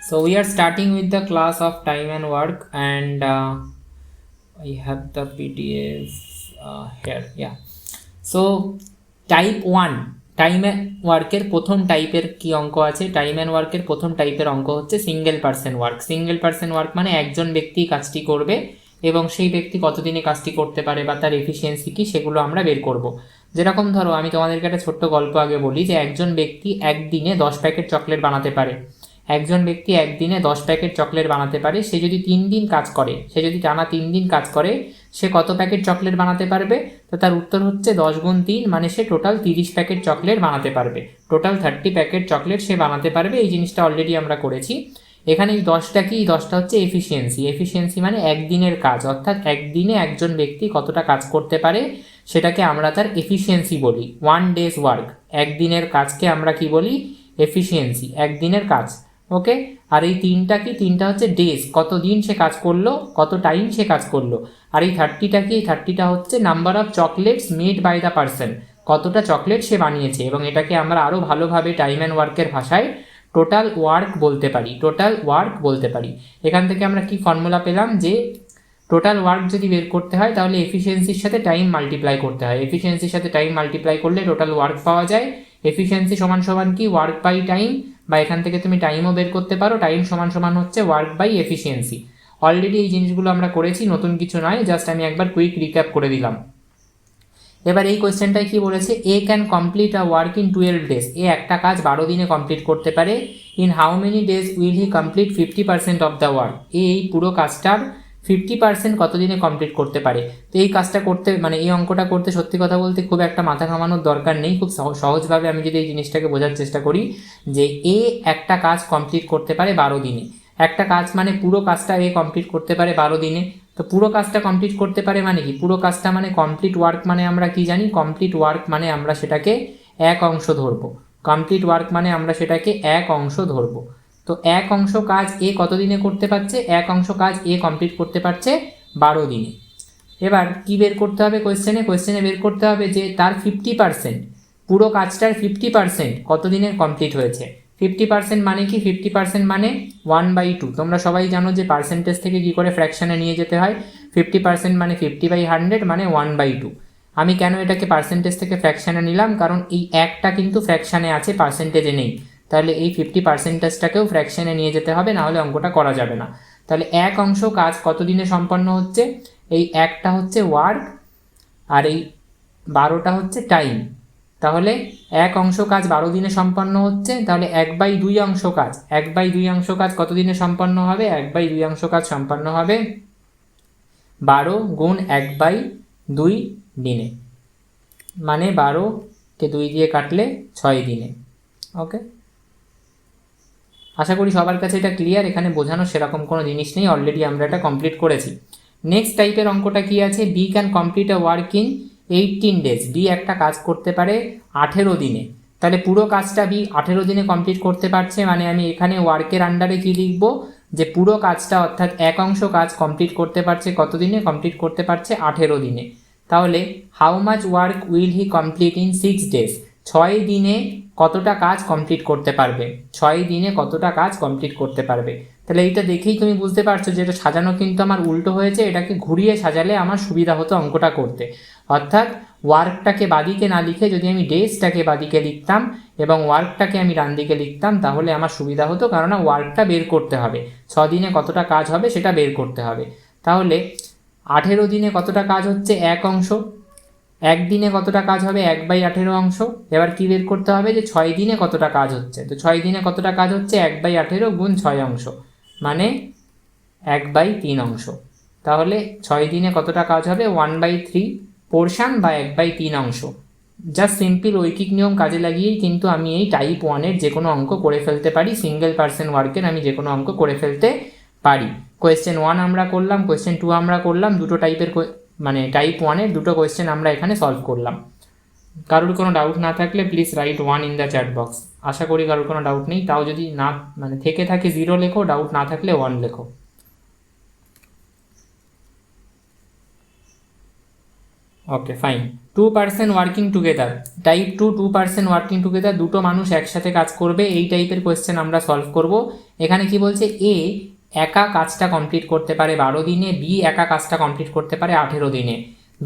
So we are starting with the class of time and work, and I have the PDF here. Yeah. So type 1 time ওয়ার্কের প্রথম টাইপের কি অঙ্ক আছে? Time and ওয়ার্কের প্রথম টাইপের অঙ্ক হচ্ছে single person work. Single person work মানে একজন ব্যক্তি কাজটি করবে এবং সেই ব্যক্তি কতদিনে কাজটি করতে পারে বা তার এফিসিয়েন্সি কি সেগুলো আমরা বের করব। যেরকম ধরো আমি তোমাদেরকে একটা ছোট্ট গল্প আগে বলি যে একজন ব্যক্তি একদিনে 10 প্যাকেট চকলেট বানাতে পারে। একজন ব্যক্তি একদিনে 10 প্যাকেট চকলেট বানাতে পারে। সে যদি 3 দিন কাজ করে, সে যদি টানা 3 দিন কাজ করে, সে কত প্যাকেট চকলেট বানাতে পারবে? তো তার উত্তর হচ্ছে 10 গুণ 3 মানে সে টোটাল 30 প্যাকেট চকলেট বানাতে পারবে। টোটাল 30 প্যাকেট চকলেট সে বানাতে পারবে। এই জিনিসটা অলরেডি আমরা করেছি। এখানে এই 10টা কি? 10টা হচ্ছে এফিসিয়েন্সি। এফিসিয়েন্সি মানে একদিনের কাজ, অর্থাৎ একদিনে একজন ব্যক্তি কতটা কাজ করতে পারে সেটাকে আমরা তার এফিসিয়েন্সি বলি। 1 ডেজ ওয়ার্ক, একদিনের কাজকে আমরা কি বলি? এফিসিয়েন্সি, একদিনের কাজ। ওকে। আর এই তিনটা কি? তিনটা হচ্ছে ডেজ, কত দিন সে কাজ করলো, কত টাইম সে কাজ করলো। আর এই 30টা কি? এই 30টা হচ্ছে number of chocolates made by the person, কতটা চকলেট সে বানিয়েছে। এবং এটাকে আমরা আরও ভালোভাবে টাইম অ্যান্ড ওয়ার্কের ভাষায় টোটাল ওয়ার্ক বলতে পারি। টোটাল ওয়ার্ক বলতে পারি। এখান থেকে আমরা কি ফর্মুলা পেলাম যে টোটাল ওয়ার্ক যদি বের করতে হয় তাহলে এফিসিয়েন্সির সাথে টাইম মাল্টিপ্লাই করতে হয়। এফিসিয়েন্সির সাথে টাইম মাল্টিপ্লাই করলে টোটাল ওয়ার্ক পাওয়া যায়। এফিসিয়েন্সি সমান সমান কি? ওয়ার্ক বাই টাইম, বা এখান থেকে তুমি টাইমও বের করতে পারো। টাইম সমান সমান হচ্ছে ওয়ার্ক বাই এফিসিয়েন্সি। অলরেডি এই জিনিসগুলো আমরা করেছি, নতুন কিছু নয়, জাস্ট আমি একবার কুইক রিক্যাপ করে দিলাম। এবার এই কোয়েশ্চেনটায় কি বলেছে? A can complete a work in 12 days. A একটা কাজ 12 দিনে কমপ্লিট করতে পারে। In how many days will he complete 50% of the work. এই পুরো কাজটার 50% কতদিনে কমপ্লিট করতে পারে। তো এই কাজটা করতে, মানে এই অঙ্কটা করতে সত্যি কথা বলতে খুব একটা মাথা ঘামানোর দরকার নেই। খুব সহজভাবে আমি যদি এই জিনিসটাকে বোঝার চেষ্টা করি যে এ একটা কাজ কমপ্লিট করতে পারে 12 দিনে। একটা কাজ মানে পুরো কাজটা এ কমপ্লিট করতে পারে 12 দিনে। তো পুরো কাজটা কমপ্লিট করতে পারে মানে কি? পুরো কাজটা মানে কমপ্লিট ওয়ার্ক মানে আমরা কি জানি? কমপ্লিট ওয়ার্ক মানে আমরা সেটাকে এক অংশ ধরবো। কমপ্লিট ওয়ার্ক মানে আমরা সেটাকে এক অংশ ধরবো। তো এক অংশ কাজ এ কতদিনে করতে পারছে? এক অংশ কাজ এ কমপ্লিট করতে পারছে 12 দিনে। এবার কি বের করতে হবে কোয়েশ্চেনে বের করতে হবে যে তার 50%, পুরো কাজটার 50% কতদিনে কমপ্লিট হয়েছে। 50% মানে কি? 50% মানে 1/2। তোমরা সবাই জানো যে পার্সেন্টেজ থেকে কি করে ফ্র্যাকশানে নিয়ে যেতে হয়। 50% মানে 50/100 মানে 1/2। আমি কেন এটাকে পার্সেন্টেজ থেকে ফ্র্যাকশানে নিলাম? কারণ এই একটা কিন্তু ফ্র্যাকশানে আছে, পার্সেন্টেজে নেই। তাহলে এই 50%টাকেও ফ্র্যাকশানে নিয়ে যেতে হবে, না হলে অঙ্কটা করা যাবে না। তাহলে এক অংশ কাজ কতদিনে সম্পন্ন হচ্ছে? এই একটা হচ্ছে ওয়ার্ক আর এই 12টা হচ্ছে টাইম। তাহলে এক অংশ কাজ 12 দিনে সম্পন্ন হচ্ছে। তাহলে 1/2 অংশ কাজ, 1/2 অংশ কাজ কতদিনে সম্পন্ন হবে? 1/2 অংশ কাজ সম্পন্ন হবে 12 গুণ 1/2 দিনে, মানে 12কে 2 দিয়ে কাটলে 6 দিনে। ওকে, আশা করি সবার কাছে এটা ক্লিয়ার। এখানে বোঝানো সেরকম কোনো জিনিস নেই, অলরেডি আমরা এটা কমপ্লিট করেছি। নেক্সট টাইপের অঙ্কটা কি আছে? B can complete a work in 18 days. B একটা কাজ করতে পারে 18 দিনে। তাহলে পুরো কাজটা বি 18 দিনে কমপ্লিট করতে পারছে, মানে আমি এখানে ওয়ার্কের আন্ডারে কি লিখব? যে পুরো কাজটা অর্থাৎ এক অংশ কাজ কমপ্লিট করতে পারছে কত দিনে? কমপ্লিট করতে পারছে 18 দিনে। তাহলে how much work will he complete in 6 days. 6 দিনে কতটা কাজ কমপ্লিট করতে পারবে? 6 দিনে কতটা কাজ কমপ্লিট করতে পারবে? তাহলে এইটা দেখেই তুমি বুঝতে পারছো যে এটা সাজানো কিন্তু আমার উল্টো হয়েছে। এটাকে ঘুরিয়ে সাজালে আমার সুবিধা হতো অঙ্কটা করতে। অর্থাৎ ওয়ার্কটাকে বাদিকে না লিখে যদি আমি ডেজটাকে বাদিকে লিখতাম এবং ওয়ার্কটাকে আমি ডান দিকে লিখতাম তাহলে আমার সুবিধা হতো, কারণ ওয়ার্কটা বের করতে হবে। 6 দিনে কতটা কাজ হবে সেটা বের করতে হবে। তাহলে 18 দিনে কতটা কাজ হচ্ছে? এক অংশ। একদিনে কতটা কাজ হবে? 1/18 অংশ। এবার কি বের করতে হবে? যে 6 দিনে কতটা কাজ হচ্ছে। তো 6 দিনে কতটা কাজ হচ্ছে? 1/18 গুণ 6 অংশ, মানে 1/3 অংশ। তাহলে 6 দিনে কতটা কাজ হবে? 1/3 পোর্শন বা 1/3 অংশ। জাস্ট সিম্পল ঐকিক নিয়ম কাজে লাগিয়েই কিন্তু আমি এই টাইপ 1-এর যে কোনো অঙ্ক করে ফেলতে পারি। সিঙ্গেল পার্সন ওয়ার্কের আমি যে কোনো অঙ্ক করে ফেলতে পারি। কোয়েশ্চেন 1 আমরা করলাম, কোয়েশ্চেন 2 আমরা করলাম। দুটো টাইপের মানে টাইপ 1-এর দুটো কোয়েশ্চেন আমরা এখানে সলভ করলাম। কারোর কোনো ডাউট না থাকলে please write 1 in the chat box. আশা করি কারোর কোনো ডাউট নেই। তাও যদি না মানে থেকে থাকে 0 লেখো, ডাউট না থাকলে 1 লেখো। Okay fine. 2 person working together, type 2 working together, দুটো মানুষ একসাথে কাজ করবে, এই টাইপের কোয়েশ্চেন আমরা সলভ করব। এখানে কি বলছে, এ একা কাজটা কমপ্লিট করতে পারে 12 দিনে, বি একা কাজটা কমপ্লিট করতে পারে 18 দিনে।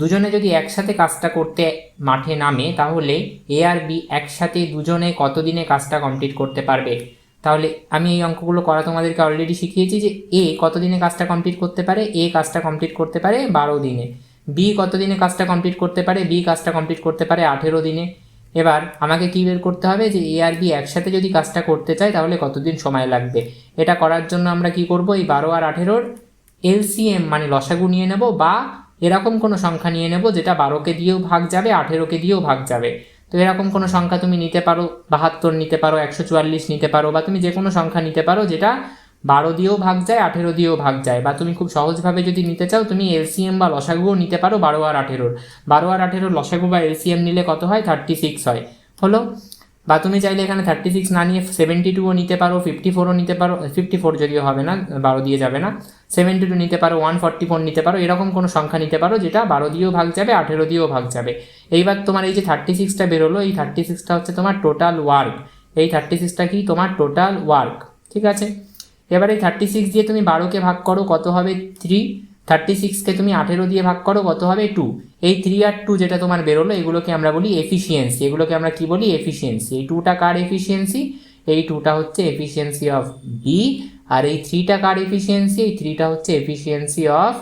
দুজনে যদি একসাথে কাজটা করতে মাঠে নামে তাহলে এ আর বি একসাথে দুজনে কত দিনে কাজটা কমপ্লিট করতে পারবে? তাহলে আমি এই অঙ্কগুলো করা তোমাদেরকে অলরেডি শিখিয়েছি যে এ কত দিনে কাজটা কমপ্লিট করতে পারে, এ কাজটা কমপ্লিট করতে পারে 12 দিনে। বি কত দিনে কাজটা কমপ্লিট করতে পারে, বি কাজটা কমপ্লিট করতে পারে 18 দিনে। এবার আমাকে কী বের করতে হবে যে এ আর বি একসাথে যদি কাজটা করতে চাই তাহলে কতদিন সময় লাগবে। এটা করার জন্য আমরা কি করব, এই 12 আর 18-র এলসিএম মানে লসাগু নিয়ে নেব, বা এরকম কোনো সংখ্যা নিয়ে নেব যেটা 12কে দিয়েও ভাগ যাবে 18কে দিয়েও ভাগ যাবে। তো এরকম কোনো সংখ্যা তুমি নিতে পারো, 72 নিতে পারো, 144 নিতে পারো, বা তুমি যে কোনো সংখ্যা নিতে পারো যেটা 12 দিয়েও ভাগ যায় 18 দিয়েও ভাগ যায়। বা তুমি খুব সহজভাবে যদি নিতে চাও তুমি এলসিএম বা লসাগুও নিতে পারো 12 আর 18-র। 12 আর 18-র লসাগু বা এলসিএম নিলে কত হয়, 36 হয়। হলো। বা তুমি চাইলে এখানে 36 না নিয়ে 72ও নিতে পারো, 54ও নিতে পারো, 54 যদিও হবে না, 12 দিয়ে যাবে না, 72 নিতে পারো, 144 নিতে পারো, এরকম কোনো সংখ্যা নিতে পারো যেটা 12 দিয়েও ভাগ যাবে 18 দিয়েও ভাগ যাবে। এইবার তোমার এই যে 36টা বেরোলো, এই 36টা হচ্ছে তোমার টোটাল ওয়ার্ক। এই 36টা কি তোমার টোটাল ওয়ার্ক, ঠিক আছে। এবার এই 36 দিয়ে তুমি 12কে ভাগ করো, কত হবে 3। 36কে তুমি 18 দিয়ে ভাগ করো, কত হবে 2। এই 3 আর 2 যেটা তোমার বেরোলো এগুলোকে আমরা বলি এফিসিয়েন্সি, এগুলোকে আমরা কি বলি, এফিসিয়েন্সি। এই 2টা কার এফিসিয়েন্সি, এই 2টা হচ্ছে এফিসিয়েন্সি অফ বি, আর এই 3টা কার এফিসিয়েন্সি, এই 3টা হচ্ছে এফিসিয়েন্সি অফ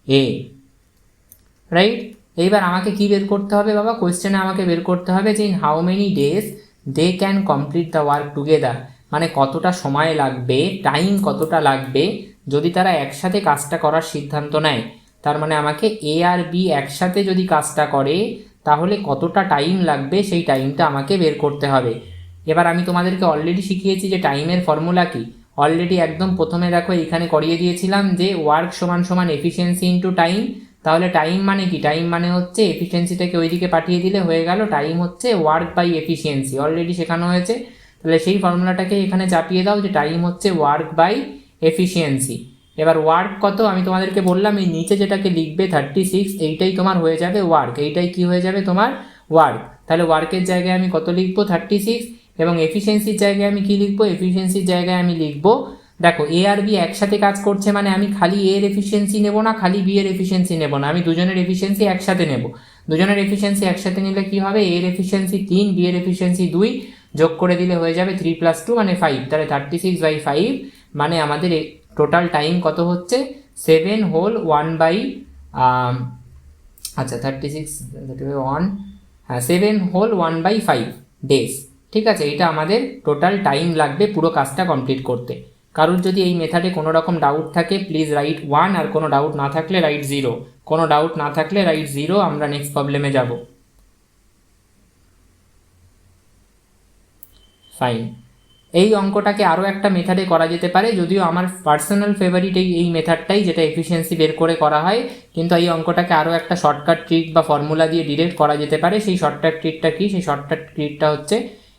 এ, রাইট। এইবার আমাকে কি বের করতে হবে বাবা, কোয়েশ্চেনে আমাকে বের করতে হবে যে in how many days they can complete the work together, মানে কতটা সময় লাগবে, টাইম কতটা লাগবে যদি তারা একসাথে কাজটা করার সিদ্ধান্ত নেয়। তার মানে আমাকে এ আর বি একসাথে যদি কাজটা করে তাহলে কতটা টাইম লাগবে সেই টাইমটা আমাকে বের করতে হবে। এবার আমি তোমাদেরকে অলরেডি শিখিয়েছি যে টাইমের ফর্মুলা কি, অলরেডি একদম প্রথমে দেখো এখানে করিয়ে দিয়েছিলাম যে ওয়ার্ক সমান সমান এফিসিয়েন্সি ইন্টু টাইম। তাহলে টাইম মানে কি, টাইম মানে হচ্ছে এফিসিয়েন্সিটাকে ওইদিকে পাঠিয়ে দিলে হয়ে গেল, টাইম হচ্ছে ওয়ার্ক বাই এফিসিয়েন্সি, অলরেডি শেখানো হয়েছে। তাহলে সেই ফর্মুলাটাকে এখানে চাপিয়ে দাও যে টাইম হচ্ছে ওয়ার্ক বাই এফিসিয়েন্সি। এবার ওয়ার্ক কত আমি তোমাদেরকে বললাম, এই নিচে যেটাকে লিখবে 36, এইটাই তোমার হয়ে যাবে ওয়ার্ক, এইটাই কি হয়ে যাবে তোমার ওয়ার্ক। তাহলে ওয়ার্কের জায়গায় আমি কত লিখবো 36, এবং এফিসিয়েন্সির জায়গায় আমি কি লিখবো, এফিসিয়েন্সির জায়গায় আমি লিখবো, দেখো এ আর বি একসাথে কাজ করছে মানে আমি খালি এ এর এফিসিয়েন্সি নেব না, খালি বি এর এফিসিয়েন্সি নেব না, আমি দুজনের এফিসিয়েন্সি একসাথে নেব। দুজনের এফিসিয়েন্সি একসাথে নিলে কি হবে, এ এর এফিসিয়েন্সি 3, বি এর এফিসিয়েন্সি 2, যোগ করে দিলে হয়ে যাবে 3 + 2 মানে 5। তাহলে 36/5 মানে আমাদের টোটাল টাইম কত হচ্ছে 7 হোল 1 আচ্ছা 36 1, হ্যাঁ 7 হোল 1/5 ডেজ, ঠিক আছে। এটা আমাদের টোটাল টাইম লাগবে পুরো কাজটা কমপ্লিট করতে। কারোর যদি এই মেথডে কোনো রকম ডাউট থাকে প্লিজ রাইট 1, আর কোনো ডাউট না থাকলে রাইট 0, কোনো ডাউট না থাকলে রাইট 0। আমরা নেক্সট প্রবলেমে যাব। ফাইন। এই অঙ্কটাকে আরও একটা মেথডে করা যেতে পারে, যদিও আমার পার্সোনাল ফেভারিট এই মেথডটাই, যেটা এফিসিয়েন্সি বের করে করা হয়, কিন্তু এই অঙ্কটাকে আরও একটা শর্টকাট ট্রিক বা ফর্মুলা দিয়ে ডিরেক্ট করা যেতে পারে। সেই শর্টকাট ট্রিকটা কি, সেই শর্টকাট ট্রিকটা হচ্ছে,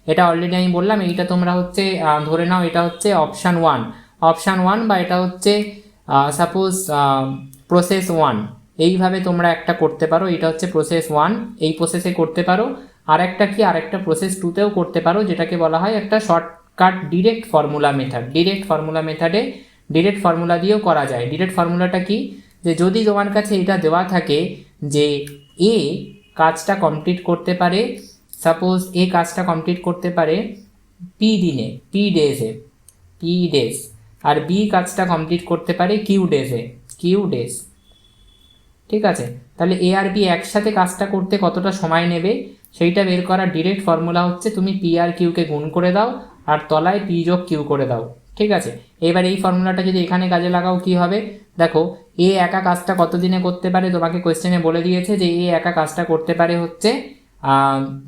এটা অলরেডি আমি বললাম, এইটা তোমরা হচ্ছে ধরে নাও এটা হচ্ছে অপশান 1, বা এটা হচ্ছে সাপোজ প্রসেস 1, এইভাবে তোমরা একটা করতে পারো। এটা হচ্ছে প্রসেস 1, এই প্রসেসে করতে পারো। আর একটা কি, আর একটা প্রসেস 2তেও করতে পারো, যেটাকে বলা হয় একটা shortcut direct formula method. Direct formula মেথডে ডিরেক্ট ফর্মুলা দিয়েও করা যায়। ডিরেক্ট ফর্মুলাটা কি, যে যদি তোমার কাছে এটা দেওয়া থাকে যে এ কাজটা কমপ্লিট করতে পারে, সাপোজ এ কাজটা কমপ্লিট করতে পারে পি দিনে, পি ডেজ, আর বি কাজটা কমপ্লিট করতে পারে কিউ ডেজ, ঠিক আছে। তাহলে এ আর বি একসাথে কাজটা করতে কতটা সময় নেবে সেইটা বের করার ডিরেক্ট ফর্মুলা হচ্ছে তুমি পি আর কিউকে গুণ করে দাও আর তলায় পি যোগ কিউ করে দাও, ঠিক আছে। এবার এই ফর্মুলাটা যদি এখানে কাজে লাগাও কি হবে, দেখো এ একা কাজটা কত দিনে করতে পারে, তোমাকে কোয়েশ্চেনে বলে দিয়েছে যে এ একা কাজটা করতে পারে হচ্ছে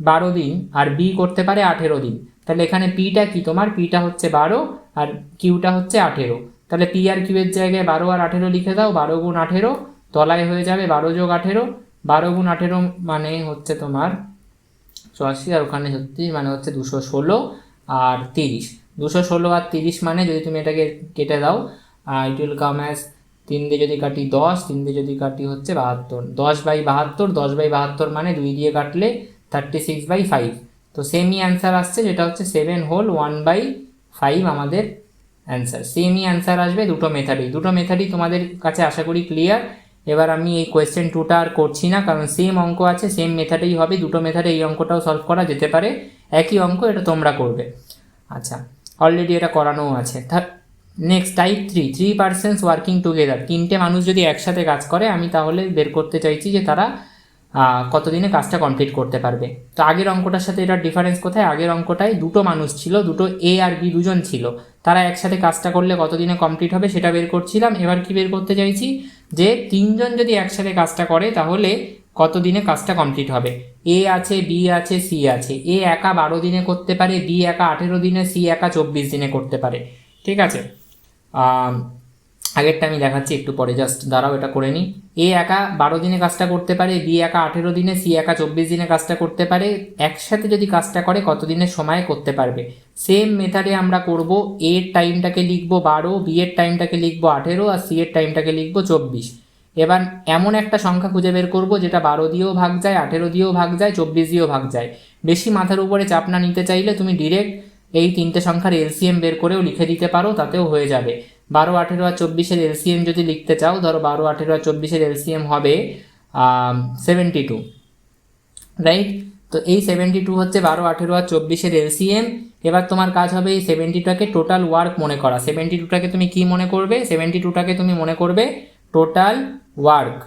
12 দিন, আর বি করতে পারে 18 দিন। তাহলে এখানে পিটা কি তোমার, পিটা হচ্ছে 12 আর কিউটা হচ্ছে 18। তাহলে পি আর কিউ এর জায়গায় 12 আর 18 লিখে দাও, 12 × 18, তলায় হয়ে যাবে 12 + 18, 12 × 18 মানে হচ্ছে তোমার 84, আর ওখানে 36 মানে হচ্ছে 216 আর 30, 216 আর 30 মানে যদি তুমি এটাকে কেটে দাও ইট উইল কাম অ্যাজ 3 দিয়ে যদি কাটি 10, 3 দিয়ে যদি কাটি হচ্ছে 72, 10/72, 10/72 মানে 2 দিয়ে কাটলে 36/5। তো সেমই অ্যান্সার আসছে, যেটা হচ্ছে 7 হোল 1/5 আমাদের অ্যান্সার। সেমই অ্যান্সার আসবে দুটো মেথডেই তোমাদের কাছে আশা করি ক্লিয়ার। এবার আমি এই কোয়েশ্চেন 2টা আর করছি না, কারণ সেম অঙ্ক আছে, সেম মেথডেই হবে, দুটো মেথডে এই অঙ্কটাও সলভ করা যেতে পারে, একই অঙ্ক, এটা তোমরা করবে। আচ্ছা, অলরেডি এটা করানোও আছে। Next type 3 persons working together, 3টে মানুষ যদি একসাথে কাজ করে, আমি তাহলে বের করতে চাইছি যে তারা কতদিনে কাজটা কমপ্লিট করতে পারবে। তো আগের অঙ্কটার সাথে এটার ডিফারেন্স কোথায়? আগের অঙ্কটায় দুটো মানুষ ছিল, দুটো এ আর বি দুজন ছিল, তারা একসাথে কাজটা করলে কতদিনে কমপ্লিট হবে সেটা বের করছিলাম। এবার কি বের করতে চাইছি, যে 3জন যদি একসাথে কাজটা করে তাহলে কতদিনে কাজটা কমপ্লিট হবে। এ আছে, বি আছে, সি আছে। এ একা 12 দিনে করতে পারে, বি একা 18 দিনে, সি একা 24 দিনে করতে পারে। ঠিক আছে, আগেরটা আমি দেখাচ্ছি একটু পরে, জাস্ট দাঁড়াও এটা করে নিই। এ একা 12 দিনে কাজটা করতে পারে, বি একা 18 দিনে, সি একা 24 দিনে কাজটা করতে পারে। একসাথে যদি কাজটা করে কত দিনের সময় করতে পারবে। সেম মেথডে আমরা করব, এ এর টাইমটাকে লিখবো 12, বি এর টাইমটাকে লিখবো 18, আর সি এর টাইমটাকে লিখবো 24। এবার এমন একটা সংখ্যা খুঁজে বের করবো যেটা 12 দিয়েও ভাগ যায়, 18 দিয়েও ভাগ যায়, 24 দিয়েও ভাগ যায়। বেশি মাথার উপরে চাপ না নিতে চাইলে তুমি ডিরেক্ট এই 3টে সংখ্যার এলসিএম বের করেও লিখে দিতে পারো, তাতেও হয়ে যাবে। 12, 18 আর 24-এর এলসিএম যদি লিখতে চাও, ধরো 12, 18 আর 24-এর এলসিএম হবে 72, রাইট? তো এই 72 হচ্ছে 12, 18 আর 24-এর এলসিএম। এবার তোমার কাজ হবে এই 72টাকে টোটাল ওয়ার্ক মনে করা। 72টাকে তুমি কি মনে করবে? 72টাকে তুমি মনে করবে টোটাল ওয়ার্ক।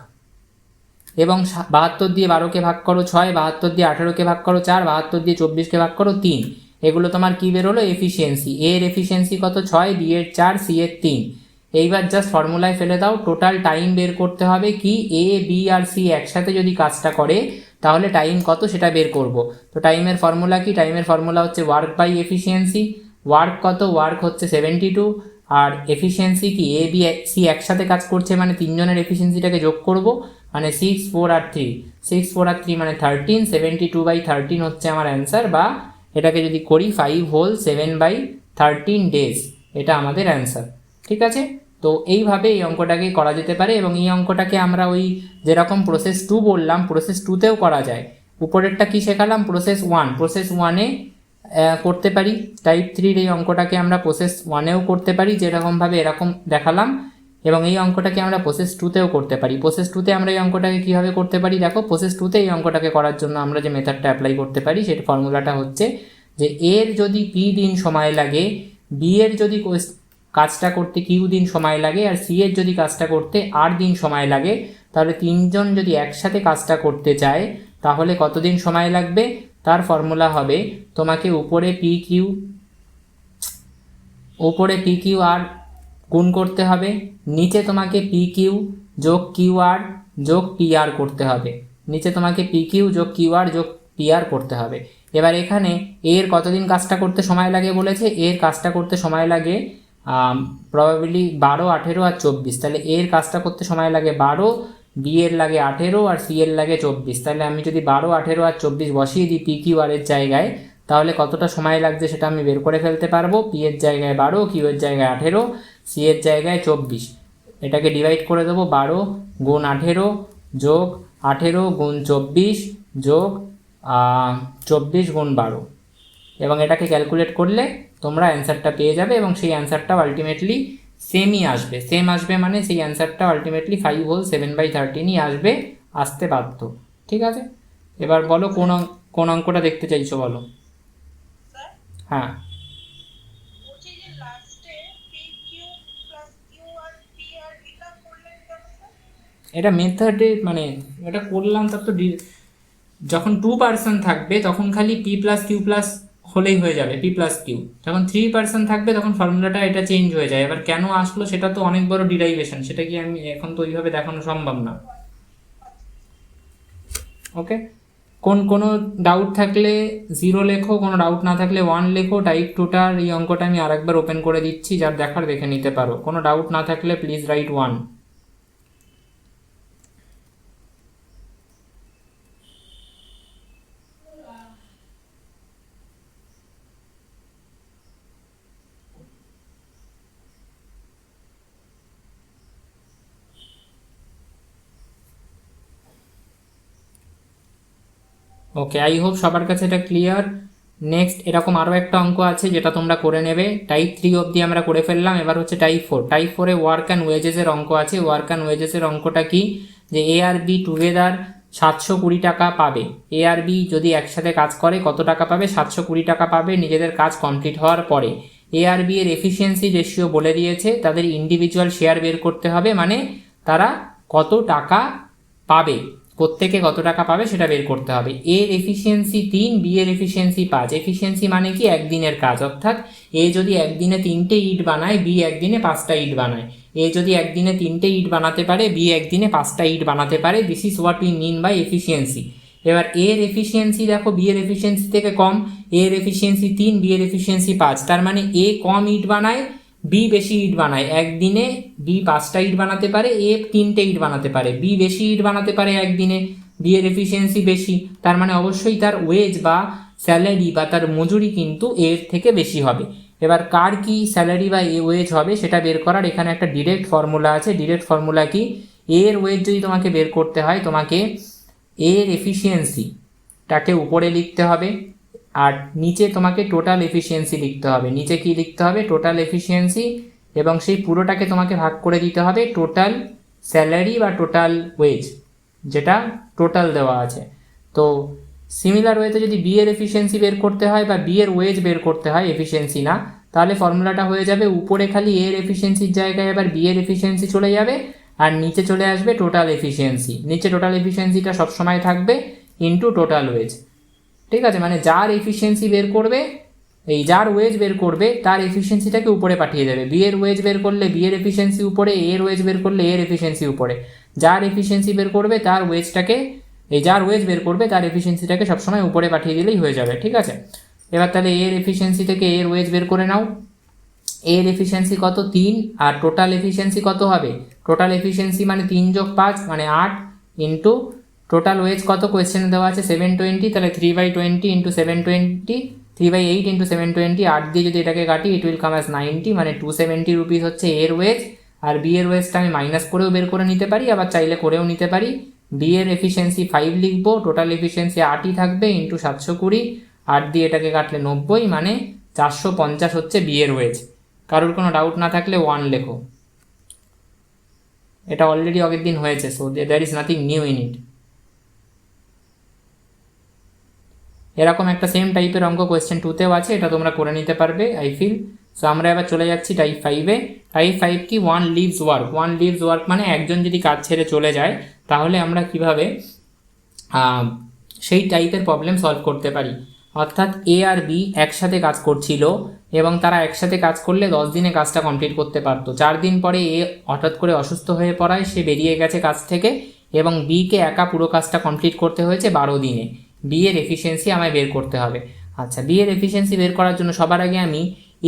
এবং 72 দিয়ে 12কে ভাগ করো 6, 72 দিয়ে 18কে ভাগ করো 4, 72 দিয়ে 24কে ভাগ করো 3। এগুলো তোমার কি বেরোলো? এফিসিয়েন্সি। এর এফিসিয়েন্সি কত? 6, বি এর 4, সি এর 3। এইবার জাস্ট ফর্মুলায় ফেলে দাও, টোটাল টাইম বের করতে হবে কি, এ বি আর সি একসাথে যদি কাজটা করে তাহলে টাইম কত সেটা বের করব। তো টাইমের ফর্মুলা কি? টাইমের ফর্মুলা হচ্ছে ওয়ার্ক বাই এফিসিয়েন্সি। ওয়ার্ক কত? ওয়ার্ক হচ্ছে 72, আর এফিসিয়েন্সি কি, এ বি সি একসাথে কাজ করছে মানে 3জনের এফিসিয়েন্সিটাকে যোগ করব, মানে 6, 4 আর 3, 6, 4 আর 3 মানে 13, 72/13 হচ্ছে আমার অ্যান্সার, বা এটাকে যদি করি 5 হোল 7/13 ডেজ, এটা আমাদের অ্যান্সার। ঠিক আছে, তো এইভাবে এই অঙ্কটাকে করা যেতে পারে, এবং এই অঙ্কটাকে আমরা ওই যেরকম প্রসেস 2 বললাম, প্রসেস 2তেও করা যায়। উপরেরটা কি শেখালাম? প্রসেস 1, প্রসেস 1-এ করতে পারি। টাইপ 3-র এই অঙ্কটাকে আমরা প্রসেস 1-এও করতে পারি, যেরকমভাবে এরকম দেখালাম, এবং এই অঙ্কটাকে আমরা প্রসেস 2তেও করতে পারি। প্রসেস 2তে আমরা এই অঙ্কটাকে কীভাবে করতে পারি দেখো, প্রসেস 2তে এই অঙ্কটাকে করার জন্য আমরা যে মেথডটা অ্যাপ্লাই করতে পারি সেটা ফর্মুলাটা হচ্ছে যে এর যদি পি দিন সময় লাগে, বি এর যদি কাজটা করতে কিউ দিন সময় লাগে, আর সি এর যদি কাজটা করতে আর দিন সময় লাগে, তাহলে 3জন যদি একসাথে কাজটা করতে চায় তাহলে কতদিন সময় লাগবে? তার ফর্মুলা হবে, তোমাকে উপরে পি কিউ আর গুণ করতে হবে, নিচে তোমাকে পি কিউ যোগ কিউ আর যোগ পি আর করতে হবে। নিচে তোমাকে পি কিউ যোগ কিউ আর যোগ পি আর করতে হবে। এবার এখানে এর কতদিন কাজটা করতে সময় লাগে বলেছে? এর কাজটা করতে সময় লাগে প্রবাবিলি 12, 18 আর 24। তাহলে এর কাজটা করতে সময় লাগে 12, বি এর লাগে 18, আর সি এর লাগে 24। তাহলে আমি যদি 12, 18 আর 24 বসিয়ে দিই পি কিউ আর এর জায়গায়, তাহলে কতটা সময় লাগছে সেটা আমি বের করে ফেলতে পারবো। পি এর জায়গায় 12, কিউ এর জায়গায় 18, সি এর জায়গায় 24। এটাকে ডিভাইড করে দেবো, 12 গুণ 18 যোগ 18 গুণ 24 যোগ 24 গুণ 12, এবং এটাকে ক্যালকুলেট করলে তোমরা অ্যান্সারটা পেয়ে যাবে, এবং সেই অ্যান্সারটাও আলটিমেটলি সেমই আসবে। সেম আসবে মানে সেই অ্যান্সারটা আলটিমেটলি 5 হোল 7/13ই আসবে, আসতে বাধ্য। ঠিক আছে, এবার বলো কোন অঙ্কটা দেখতে চাইছো বলো। হ্যাঁ, এটা মেথডে মানে এটা করলাম, তার তো যখন 2 পার্সন থাকবে তখন খালি পি প্লাস কিউ প্লাস হলেই হয়ে যাবে, পি প্লাস কিউ। যখন 3 পার্সন থাকবে তখন ফর্মুলাটা এটা চেঞ্জ হয়ে যায়। এবার কেন আসলো সেটা তো অনেক বড় ডিরাইভেশন, সেটা কি আমি এখন তো ওইভাবে দেখানো সম্ভব না। ওকে, কোনো ডাউট থাকলে 0 লেখো, কোনো ডাউট না থাকলে 1 লেখো। টাইপ 2টার এই অঙ্কটা আমি আরেকবার ওপেন করে দিচ্ছি, যার দেখার দেখে নিতে পারো। কোনো ডাউট না থাকলে please write 1। Okay, I hope সবার কাছে এটা ক্লিয়ার। নেক্সট এরকম আরও একটা অঙ্ক আছে যেটা তোমরা করে নেবে। টাইপ 3 অবধি আমরা করে ফেললাম, এবার হচ্ছে টাইপ 4। টাইপ 4-এ ওয়ার্ক অ্যান্ড ওয়েজেসের অঙ্ক আছে। ওয়ার্ক অ্যান্ড ওয়েজেসের অঙ্কটা কি, যে এ আর বি টুগেদার 720 টাকা পাবে। এ আর বি যদি একসাথে কাজ করে কত টাকা পাবে, 720 টাকা পাবে নিজেদের কাজ কমপ্লিট হওয়ার পরে। এ আর বি এর এফিসিয়েন্সি রেশিও বলে দিয়েছে, তাদের ইন্ডিভিজুয়াল শেয়ার বের করতে হবে, মানে তারা কত টাকা পাবে, প্রত্যেকে কত টাকা পাবে সেটা বের করতে হবে। এর এফিসিয়েন্সি 3, বি এর এফিসিয়েন্সি 5। এফিসিয়েন্সি মানে কি, একদিনের কাজ, অর্থাৎ এ যদি একদিনে 3টে ইট বানায়, বি একদিনে 5টা ইট বানায়। এ যদি একদিনে 3টে ইট বানাতে পারে, বি একদিনে 5টা ইট বানাতে পারে। This is what we mean by efficiency. এবার এর এফিসিয়েন্সি দেখো বি এর এফিসিয়েন্সি থেকে কম, এর এফিসিয়েন্সি 3, বি এর এফিসিয়েন্সি 5। তার মানে এ কম ইট বানায়, বি বেশি ইট বানায়। একদিনে বি 5টা ইট বানাতে পারে, এ 3টে ইট বানাতে পারে। বি বেশি ইট বানাতে পারে একদিনে, বি এর এফিসিয়েন্সি বেশি, তার মানে অবশ্যই তার ওয়েজ বা স্যালারি বা তার মজুরি কিন্তু এর থেকে বেশি হবে। এবার কার কি স্যালারি বা ওয়েজ হবে সেটা বের করার এখানে একটা ডিরেক্ট ফর্মুলা আছে। ডিরেক্ট ফর্মুলা কি, এর ওয়েজ যদি তোমাকে বের করতে হয়, তোমাকে এর এফিসিয়েন্সিটাকে উপরে লিখতে হবে, আর নিচে তোমাকে টোটাল এফিসিয়েন্সি লিখতে হবে। নিচে কি লিখতে হবে, টোটাল এফিসিয়েন্সি, এবং সেই পুরোটাকে তোমাকে ভাগ করে দিতে হবে টোটাল স্যালারি বা টোটাল ওয়েজ, যেটা টোটাল দেওয়া আছে। তো সিমিলার ওয়েতে যদি বি এর এফিসিয়েন্সি বের করতে হয় বা বি এর ওয়েজ বের করতে হয়, এফিসিয়েন্সি না, তাহলে ফর্মুলাটা হয়ে যাবে উপরে খালি এর এফিসিয়েন্সির জায়গায় এবার বি এর এফিসিয়েন্সি চলে যাবে, আর নিচে চলে আসবে টোটাল এফিসিয়েন্সি। নিচে টোটাল এফিসিয়েন্সিটা সবসময় থাকবে ইন্টু টোটাল ওয়েজ। ঠিক আছে, মানে যার এফিসিয়েন্সি বের করবে, এই যার ওয়েজ বের করবে তার এফিসিয়েন্সিটাকে উপরে পাঠিয়ে দেবে। বি এর ওয়েজ বের করলে বি এর এফিসিয়েন্সি উপরে, এর ওয়েজ বের করলে এর এফিসিয়েন্সি উপরে। যার এফিসিয়েন্সি বের করবে তার ওয়েজটাকে, এই যার ওয়েজ বের করবে তার এফিসিয়েন্সিটাকে সবসময় উপরে পাঠিয়ে দিলেই হয়ে যাবে। ঠিক আছে, এবার তাহলে এর এফিসিয়েন্সি থেকে এর ওয়েজ বের করে নাও। এর এফিসিয়েন্সি কত, 3, আর টোটাল এফিসিয়েন্সি কত হবে, টোটাল এফিসিয়েন্সি মানে 3 যোগ 5 মানে 8, ইন্টু টোটাল ওয়েজ কত কোয়েশ্চেনে দেওয়া আছে 720, তাহলে 3/20 ইন্টু 720, 3/8 ইন্টু 720, 8 দিয়ে যদি এটাকে কাটি ইট উইল কাম অ্যাজ 90, মানে 270 রুপিস হচ্ছে এর ওয়েজ। আর বি এর ওয়েজটা আমি মাইনাস করেও বের করে নিতে পারি, আবার চাইলে করেও নিতে পারি। বি এর এফিসিয়েন্সি 5 লিখবো, টোটাল এফিসিয়েন্সি 8ই থাকবে, ইন্টু 720, 8 দিয়ে এটাকে কাটলে 90, মানে 450 হচ্ছে বি এর ওয়েজ। কারোর কোনো ডাউট না থাকলে 1 লেখো, এটা অলরেডি আগের দিন হয়েছে, so there is nothing new in it. এরকম একটা সেম টাইপের অঙ্ক কোয়েশ্চেন 2তেও আছে, এটা তোমরা করে নিতে পারবে আই ফিল। সো আমরা এবার চলে যাচ্ছি টাইপ 5-এ। টাইপ 5 কি, 1 লিভস ওয়ার্ক। 1 লিভস ওয়ার্ক মানে একজন যদি কাজ ছেড়ে চলে যায়, তাহলে আমরা কিভাবে সেই টাইপের প্রবলেম সলভ করতে পারি। অর্থাৎ এ আর বি একসাথে কাজ করছিল এবং তারা একসাথে কাজ করলে 10 দিনে কাজটা কমপ্লিট করতে পারতো। 4 দিন পরে এ হঠাৎ করে অসুস্থ হয়ে পড়ায় সে বেরিয়ে গেছে কাজ থেকে, এবং বিকে একা পুরো কাজটা কমপ্লিট করতে হয়েছে 12 দিনে। বি এর এফিসিয়েন্সি আমায় বের করতে হবে। আচ্ছা, বি এর এফিসিয়েন্সি বের করার জন্য সবার আগে আমি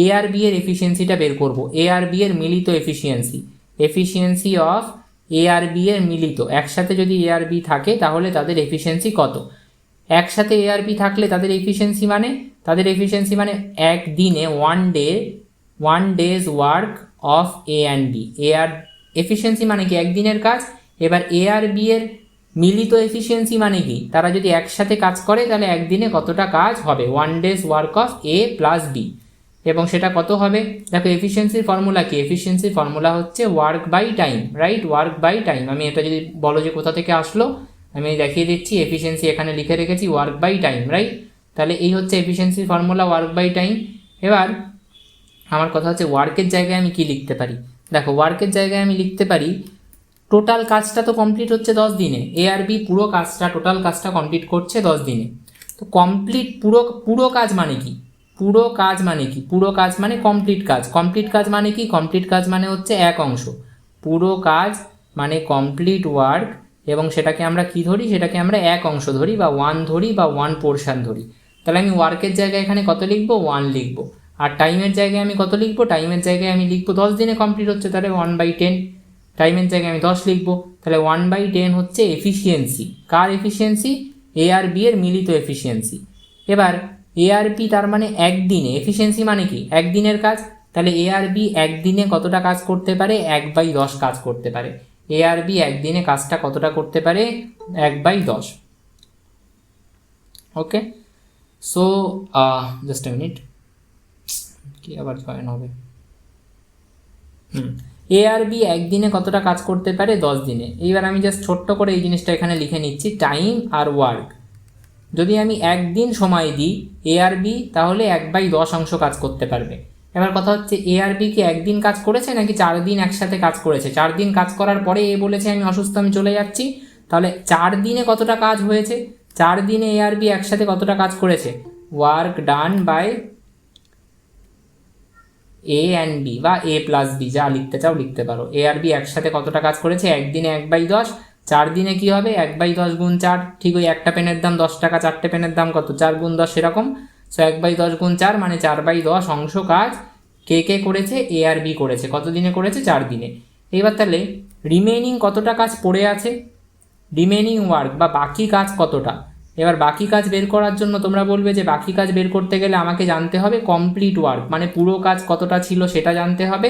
এ আর বি এর এফিসিয়েন্সিটা বের করব। এ আর বি এর মিলিত এফিসিয়েন্সি, এফিসিয়েন্সি অফ এ আর বি এর মিলিত, একসাথে যদি এ আর বি থাকে তাহলে তাদের এফিসিয়েন্সি কত। একসাথে এ আর বি থাকলে তাদের এফিসিয়েন্সি মানে একদিনে 1 days work of A and B. A আর এফিসিয়েন্সি মানে কি, একদিনের কাজ। এবার এ আর বি এর মিলিত এফিসিয়েন্সি মানে কি, তারা যদি একসাথে কাজ করে তাহলে একদিনে কতটা কাজ হবে, 1 days work of A plus B, এবং সেটা কত হবে। দেখো এফিসিয়েন্সির ফর্মুলা কি, এফিসিয়েন্সির ফর্মুলা হচ্ছে work by time, right, work by time. আমি এটা যদি বলো যে কোথা থেকে আসলো, আমি দেখিয়ে দিচ্ছি, এফিসিয়েন্সি এখানে লিখে রেখেছি, ওয়ার্ক বাই টাইম, রাইট। তাহলে এই হচ্ছে এফিসিয়েন্সির ফর্মুলা, ওয়ার্ক বাই টাইম। এবার আমার কথা হচ্ছে ওয়ার্কের জায়গায় আমি কি লিখতে পারি। দেখো ওয়ার্কের জায়গায় আমি লিখতে পারি, টোটাল কাজটা তো কমপ্লিট হচ্ছে 10 দিনে, এ আর বি পুরো কাজটা, টোটাল কাজটা কমপ্লিট করছে 10 দিনে। তো কমপ্লিট পুরো কাজ মানে কি, পুরো কাজ মানে কমপ্লিট কাজ। কমপ্লিট কাজ মানে কি, কমপ্লিট কাজ মানে হচ্ছে এক অংশ। পুরো কাজ মানে কমপ্লিট ওয়ার্ক, এবং সেটাকে আমরা কি ধরি, সেটাকে আমরা এক অংশ ধরি বা 1 ধরি বা 1 পোর্শন ধরি। তাহলে আমি ওয়ার্কের জায়গায় এখানে কত লিখবো, 1 লিখবো। আর টাইমের জায়গায় আমি কত লিখবো, টাইমের জায়গায় আমি লিখবো 10 দিনে কমপ্লিট হচ্ছে, তাহলে 1/10। টাইমের জায়গায় আমি 10 লিখবো, তাহলে 1/10 হচ্ছে এফিসিয়েন্সি। কার এফিসিয়েন্সি, এ আর বি এর মিলিত এফিসিয়েন্সি। এবার এ আর বি তার মানে একদিনে, এফিসিয়েন্সি মানে কি, একদিনের কাজ। তাহলে এ আর বি একদিনে কতটা কাজ করতে পারে, 1/10 কাজ করতে পারে। এ আর বি একদিনে কাজটা কতটা করতে পারে, 1/10। ওকে, সো জাস্ট এ মিনিট, কি আবার জয়েন হবে। এ আর বি একদিনে কতটা কাজ করতে পারে? 10 দিনে। এইবার আমি জাস্ট ছোট্ট করে এই জিনিসটা এখানে লিখে নিচ্ছি, টাইম আর ওয়ার্ক। যদি আমি একদিন সময় দিই এ আর বি, তাহলে 1/10 অংশ কাজ করতে পারবে। এবার কথা হচ্ছে, এ আর বি কি একদিন কাজ করেছে নাকি 4 দিন একসাথে কাজ করেছে? 4 দিন কাজ করার পরে এ বলেছে আমি অসুস্থ, আমি চলে যাচ্ছি। তাহলে 4 দিনে কতটা কাজ হয়েছে? 4 দিনে এ আর বি একসাথে কতটা কাজ করেছে? Work done by A and B, বা এ প্লাস বি, যা লিখতে চাও লিখতে পারো। এ আর বি একসাথে কতটা কাজ করেছে? একদিনে 1/10। 4 দিনে কি হবে? 1/10 গুণ 4, ঠিক ওই একটা পেনের দাম 10 টাকা, 4টে পেনের দাম কত? 4 গুণ 10, সেরকম। সো 1/10 গুণ 4 মানে 4/10 অংশ কাজ কে কে করেছে? এ আর বি করেছে। কত দিনে করেছে? 4 দিনে। এবার তাহলে রিমেইনিং কতটা কাজ পড়ে আছে? রিমেনিং ওয়ার্ক বা বাকি কাজ কতটা? এবার বাকি কাজ বের করার জন্য তোমরা বলবে যে বাকি কাজ বের করতে গেলে আমাকে জানতে হবে কমপ্লিট ওয়ার্ক, মানে পুরো কাজ কতটা ছিল সেটা জানতে হবে,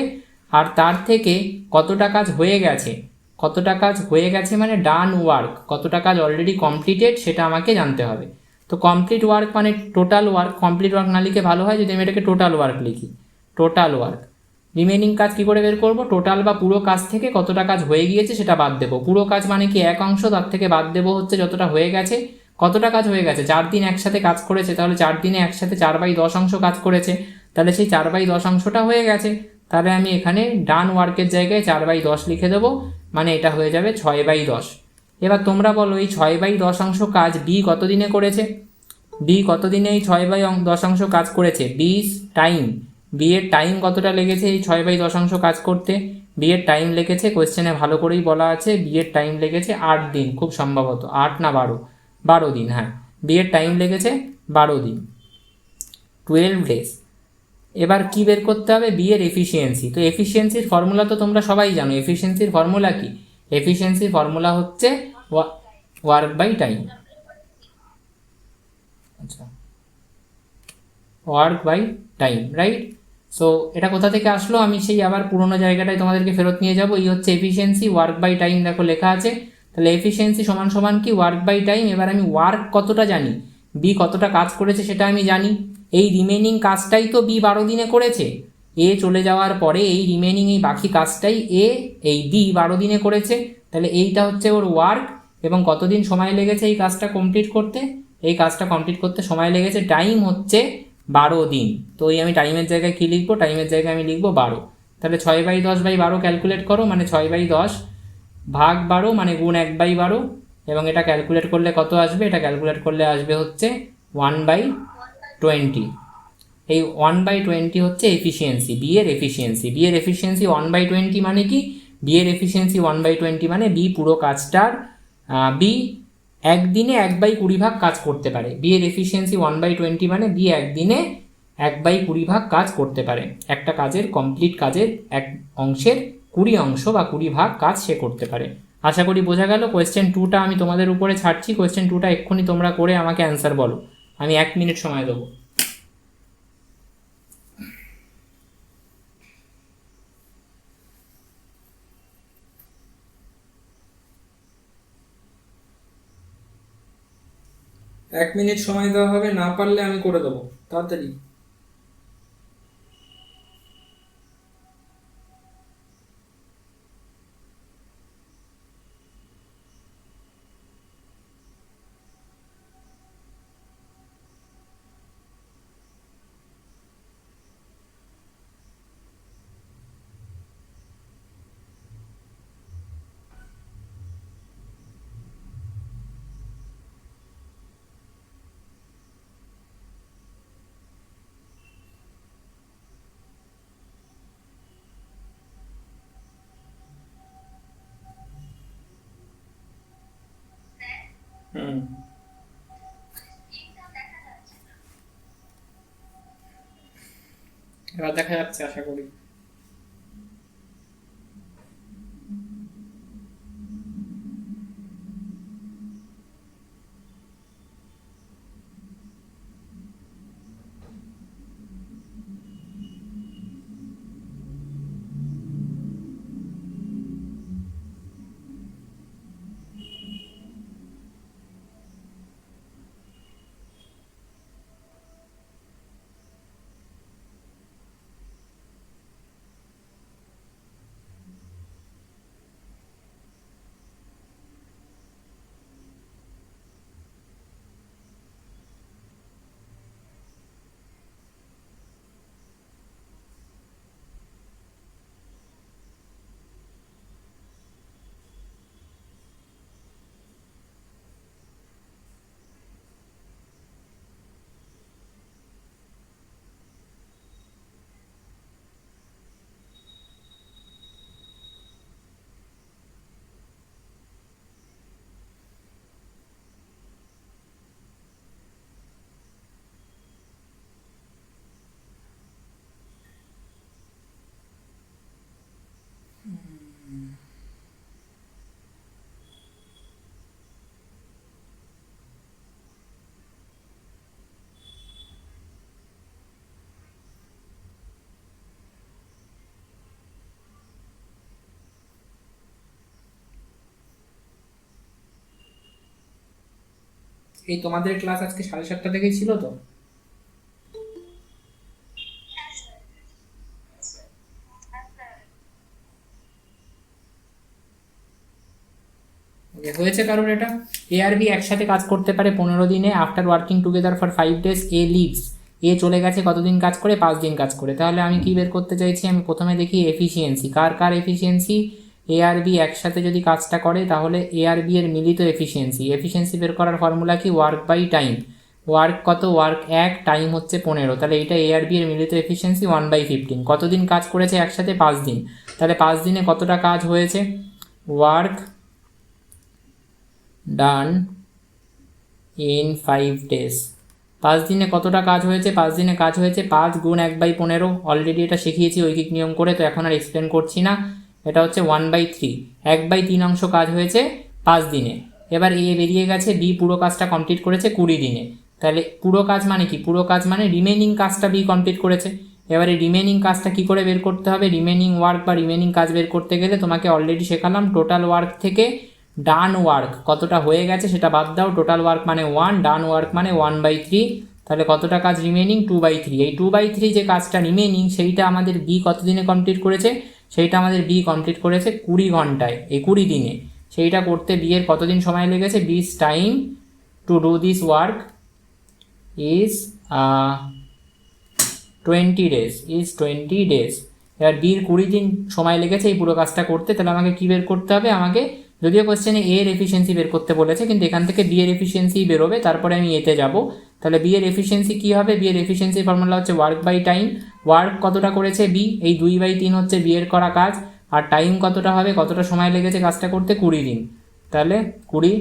আর তার থেকে কতটা কাজ হয়ে গেছে, কতটা কাজ হয়ে গেছে মানে ডান ওয়ার্ক, কতটা কাজ অলরেডি কমপ্লিটেড সেটা আমাকে জানতে হবে। তো কমপ্লিট ওয়ার্ক মানে টোটাল ওয়ার্ক, কমপ্লিট ওয়ার্ক না লিখে ভালো হয় যদি আমি এটাকে টোটাল ওয়ার্ক লিখি, টোটাল ওয়ার্ক। রিমেনিং কাজ কী করে বের করব? টোটাল বা পুরো কাজ থেকে কতটা কাজ হয়ে গিয়েছে সেটা বাদ দেবো। পুরো কাজ মানে কি এক অংশ, তার থেকে বাদ দেবো হচ্ছে যতটা হয়ে গেছে। কতটা কাজ হয়ে গেছে? 4 দিন একসাথে কাজ করেছে, তাহলে 4 দিনে একসাথে 4/10 অংশ কাজ করেছে, তাহলে সেই 4/10 অংশটা হয়ে গেছে। তাহলে আমি এখানে ডান ওয়ার্কের জায়গায় 4/10 লিখে দেবো, মানে এটা হয়ে যাবে 6/10। এবার তোমরা বলো এই 6/10 অংশ কাজ বি কত দিনে করেছে? বি কত দিনে এই 6/10 অংশ কাজ করেছে? বি টাইম, বি এর টাইম কতটা লেগেছে এই 6/10 অংশ কাজ করতে? বি এর টাইম লেগেছে, কোয়েশ্চেনে ভালো করেই বলা আছে, বি এর টাইম লেগেছে 8 দিন, খুব সম্ভবত 8 না 12 দিন, হ্যাঁ বি এর টাইম লেগেছে 12 দিন, 12 ডেজ। এবার কি বের করতে হবে? বি এর এফিসিয়েন্সি। তো এফিসিয়েন্সির ফর্মুলা তো তোমরা সবাই জানো, এফিসিয়েন্সির ফর্মুলা কি? এফিসিয়েন্সির ফর্মুলা হচ্ছে ওয়ার্ক বাই টাইম। আচ্ছা, work by time, right? So এটা কোথা থেকে আসলো? আমি সেই আবার পুরোনো জায়গাটায় তোমাদেরকে ফেরত নিয়ে যাবো। এই হচ্ছে এফিসিয়েন্সি, ওয়ার্ক বাই টাইম দেখো লেখা আছে। তাহলে এফিসিয়েন্সি সমান সমান কি? Work by time. এবার আমি ওয়ার্ক কতটা জানি, বি কতটা কাজ করেছে সেটা আমি জানি। এই রিমেনিং কাজটাই তো বি 12 দিনে করেছে। এ চলে যাওয়ার পরে এই রিমেনিং এই বাকি কাজটাই এই বি 12 দিনে করেছে। তাহলে এইটা হচ্ছে ওর ওয়ার্ক, এবং কতদিন সময় লেগেছে এই কাজটা কমপ্লিট করতে? এই কাজটা কমপ্লিট করতে সময় লেগেছে টাইম হচ্ছে 12 দিন। তো এই আমি টাইমের জায়গায় কী লিখবো? টাইমের জায়গায় আমি লিখবো 12। তাহলে 6/10/12 ক্যালকুলেট করো, মানে 6/10 ভাগ 12 মানে গুণ 1/12, এবং এটা ক্যালকুলেট করলে কত আসবে? এটা ক্যালকুলেট করলে আসবে হচ্ছে 1/20। এই 1/20 হচ্ছে এফিসিয়েন্সি, বি এর এফিসিয়েন্সি। বি এর এফিসিয়েন্সি 1/20 মানে কি? বি এর এফিসিয়েন্সি 1/20 মানে বি পুরো কাজটার বি একদিনে 1/20 ভাগ কাজ করতে পারে। বি এর এফিসিয়েন্সি 1/20 মানে বি একদিনে 1/20 ভাগ কাজ করতে পারে। একটা কাজের কমপ্লিট কাজের এক অংশের 20 অংশ বা 20 ভাগ কাজ সে করতে পারে। আশা করি বোঝা গেল। কোয়েশ্চেন 2টা আমি তোমাদের উপরে ছাড়ছি, কোয়েশ্চেন 2টা এক্ষুনি তোমরা করে আমাকে অ্যান্সার বলো। আমি 1 মিনিট সময় দেবো। এক মিনিট সময় দেওয়া হবে, না পারলে আমি করে দেবো তাড়াতাড়ি। হুম, এবার দেখা যাচ্ছে আশা করি। এই তোমাদের ক্লাস আজকে 7:30 থেকেই ছিল তো? হয়েছে কারোর এটা? এ আর বি একসাথে কাজ করতে পারে 15 দিনে। After working together for 5 days A leaves. A চলে গেছে কতদিন কাজ করে? 5 দিন কাজ করে। তাহলে আমি কি বের করতে চাইছি? আমি প্রথমে দেখি এফিসিয়েন্সি, কার কার এফিসিয়েন্সি। এ আর বি একসাথে যদি কাজটা করে তাহলে এ আর বি এর মিলিত এফিসিয়েন্সি। এফিসিয়েন্সি বের করার ফর্মুলা কি? Work by time. ওয়ার্ক কত? ওয়ার্ক 1, টাইম হচ্ছে 15। তাহলে এটা এ আর বি এর মিলিত এফিসিয়েন্সি 1/15। কতদিন কাজ করেছে একসাথে? 5 দিন। তাহলে 5 দিনে কতটা কাজ হয়েছে? Work done in 5 days। 5 দিনে কতটা কাজ হয়েছে? 5 দিনে কাজ হয়েছে 5 গুণ 1/15। অলরেডি এটা শিখিয়েছি ঐকিক নিয়ম করে, তো এখন আর এক্সপ্লেন করছি না। এটা হচ্ছে 1/3, 1/3 অংশ কাজ হয়েছে 5 দিনে। এবার এ বেরিয়ে গেছে, বি পুরো কাজটা কমপ্লিট করেছে 20 দিনে। তাহলে পুরো কাজ মানে কি? পুরো কাজ মানে রিমেনিং কাজটা বি কমপ্লিট করেছে। এবারে রিমেনিং কাজটা কি করে বের করতে হবে? রিমেনিং ওয়ার্ক বা রিমেনিং কাজ বের করতে গেলে তোমাকে অলরেডি শেখালাম টোটাল ওয়ার্ক থেকে ডান ওয়ার্ক কতটা হয়ে গেছে সেটা বাদ দাও। টোটাল ওয়ার্ক মানে 1, ডান ওয়ার্ক মানে 1/3। তাহলে কতটা কাজ রিমেনিং? 2/3। এই 2/3 যে কাজটা রিমেনিং সেইটা আমাদের বি কত দিনে কমপ্লিট করেছে? সেইটা আমাদের বি কমপ্লিট করেছে 20 ঘন্টায়, এই 20 দিনে। সেইটা করতে বি এর কতদিন সময় লেগেছে? B's time to do this work is 20 days, is 20 days। এবার বির 20 দিন সময় লেগেছে এই পুরো কাজটা করতে। তাহলে আমাকে কি বের করতে হবে? আমাকে, যদিও কোশ্চেনে এ এর এফিসিয়েন্সি বের করতে বলেছে, কিন্তু এখান থেকে বি এর এফিসিয়েন্সি বেরোবে, তারপরে আমি এতে যাব। তাহলে বি এর এফিসিয়েন্সি কী হবে? বি এর এফিসিয়েন্সি ফর্মুলা হচ্ছে ওয়ার্ক বাই টাইম। ওয়ার্ক কতটা করেছে বি? এই 2/3 হচ্ছে বি এর করা কাজ। আর টাইম কতটা হবে? কতটা সময় লেগেছে কাজটা করতে? 20 দিন। তাহলে 20,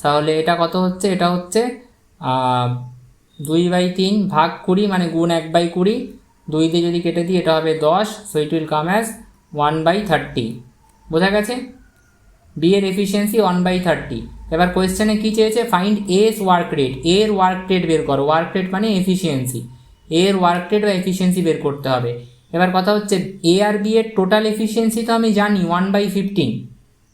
তাহলে এটা কত হচ্ছে? এটা হচ্ছে 2/3 ভাগ 20 মানে গুণ 1/20। 2 দিয়ে যদি কেটে দিই এটা হবে 10, so it will come as 1/30। বোঝা গেছে? বি এর এফিসিয়েন্সি 1/30। এবার কোয়েশ্চেনে কী চেয়েছে? Find S work rate. এর ওয়ার্ক রেট বের করো। ওয়ার্ক রেট মানে এফিসিয়েন্সি। এর ওয়ার্ক রেট বা এফিসিয়েন্সি বের করতে হবে। এবার কথা হচ্ছে এ আর বি এর টোটাল এফিসিয়েন্সি তো আমি জানি 1/15।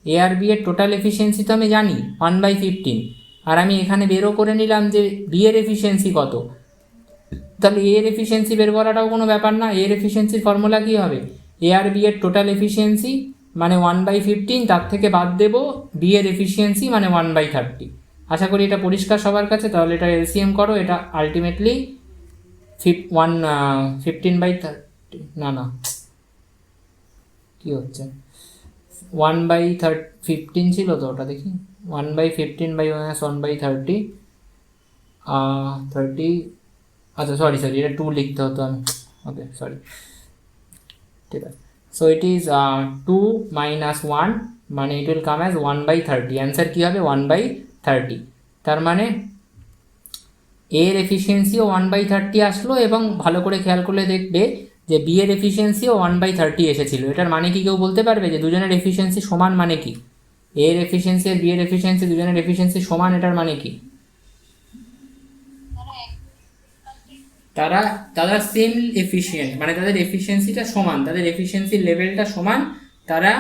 এ আর বি এর টোটাল এফিসিয়েন্সি তো আমি জানি 1/15। আর আমি এখানে বেরও করে নিলাম যে বি এর এফিসিয়েন্সি কত। তাহলে এর এফিসিয়েন্সি বের করাটাও কোনো ব্যাপার না। এর এফিসিয়েন্সির ফর্মুলা কী হবে? এ আর বি এর টোটাল এফিসিয়েন্সি মানে 1/15, তার থেকে বাদ দেব বি এর এফিসিয়েন্সি মানে 1/30। আশা করি এটা পরিষ্কার সবার কাছে। তাহলে এটা এলসিএম করো, এটা আলটিমেটলি 15/30, না কী হচ্ছে 1/15 ছিল তো, ওটা দেখি 1/15/1/30 30। আচ্ছা সরি এটা 2 লিখতে হতো আমি, ওকে সরি, ঠিক আছে। সো ইট ইজ 2 - 1 মানে it will come as 1/30। Answer কী হবে? 1/30। তার মানে এর এফিসিয়েন্সিও 1/30 আসলো, এবং ভালো করে খেয়াল করলে দেখবে যে বি এর এফিসিয়েন্সিও 1/30 এসেছিলো। এটার মানে কি কেউ বলতে পারবে যে দুজনের এফিসিয়েন্সি সমান মানে কি? এর এফিসিয়েন্সি আর বি এর এফিসিয়েন্সি দুজনের এফিসিয়েন্সি সমান, এটার মানে কি? তারা তারা সেম এফিসিয়েন্ট, মানে তাদের এফিসিয়েন্সিটা সমান, তাদের এফিসিয়েন্সির লেভেলটা সমান। তারা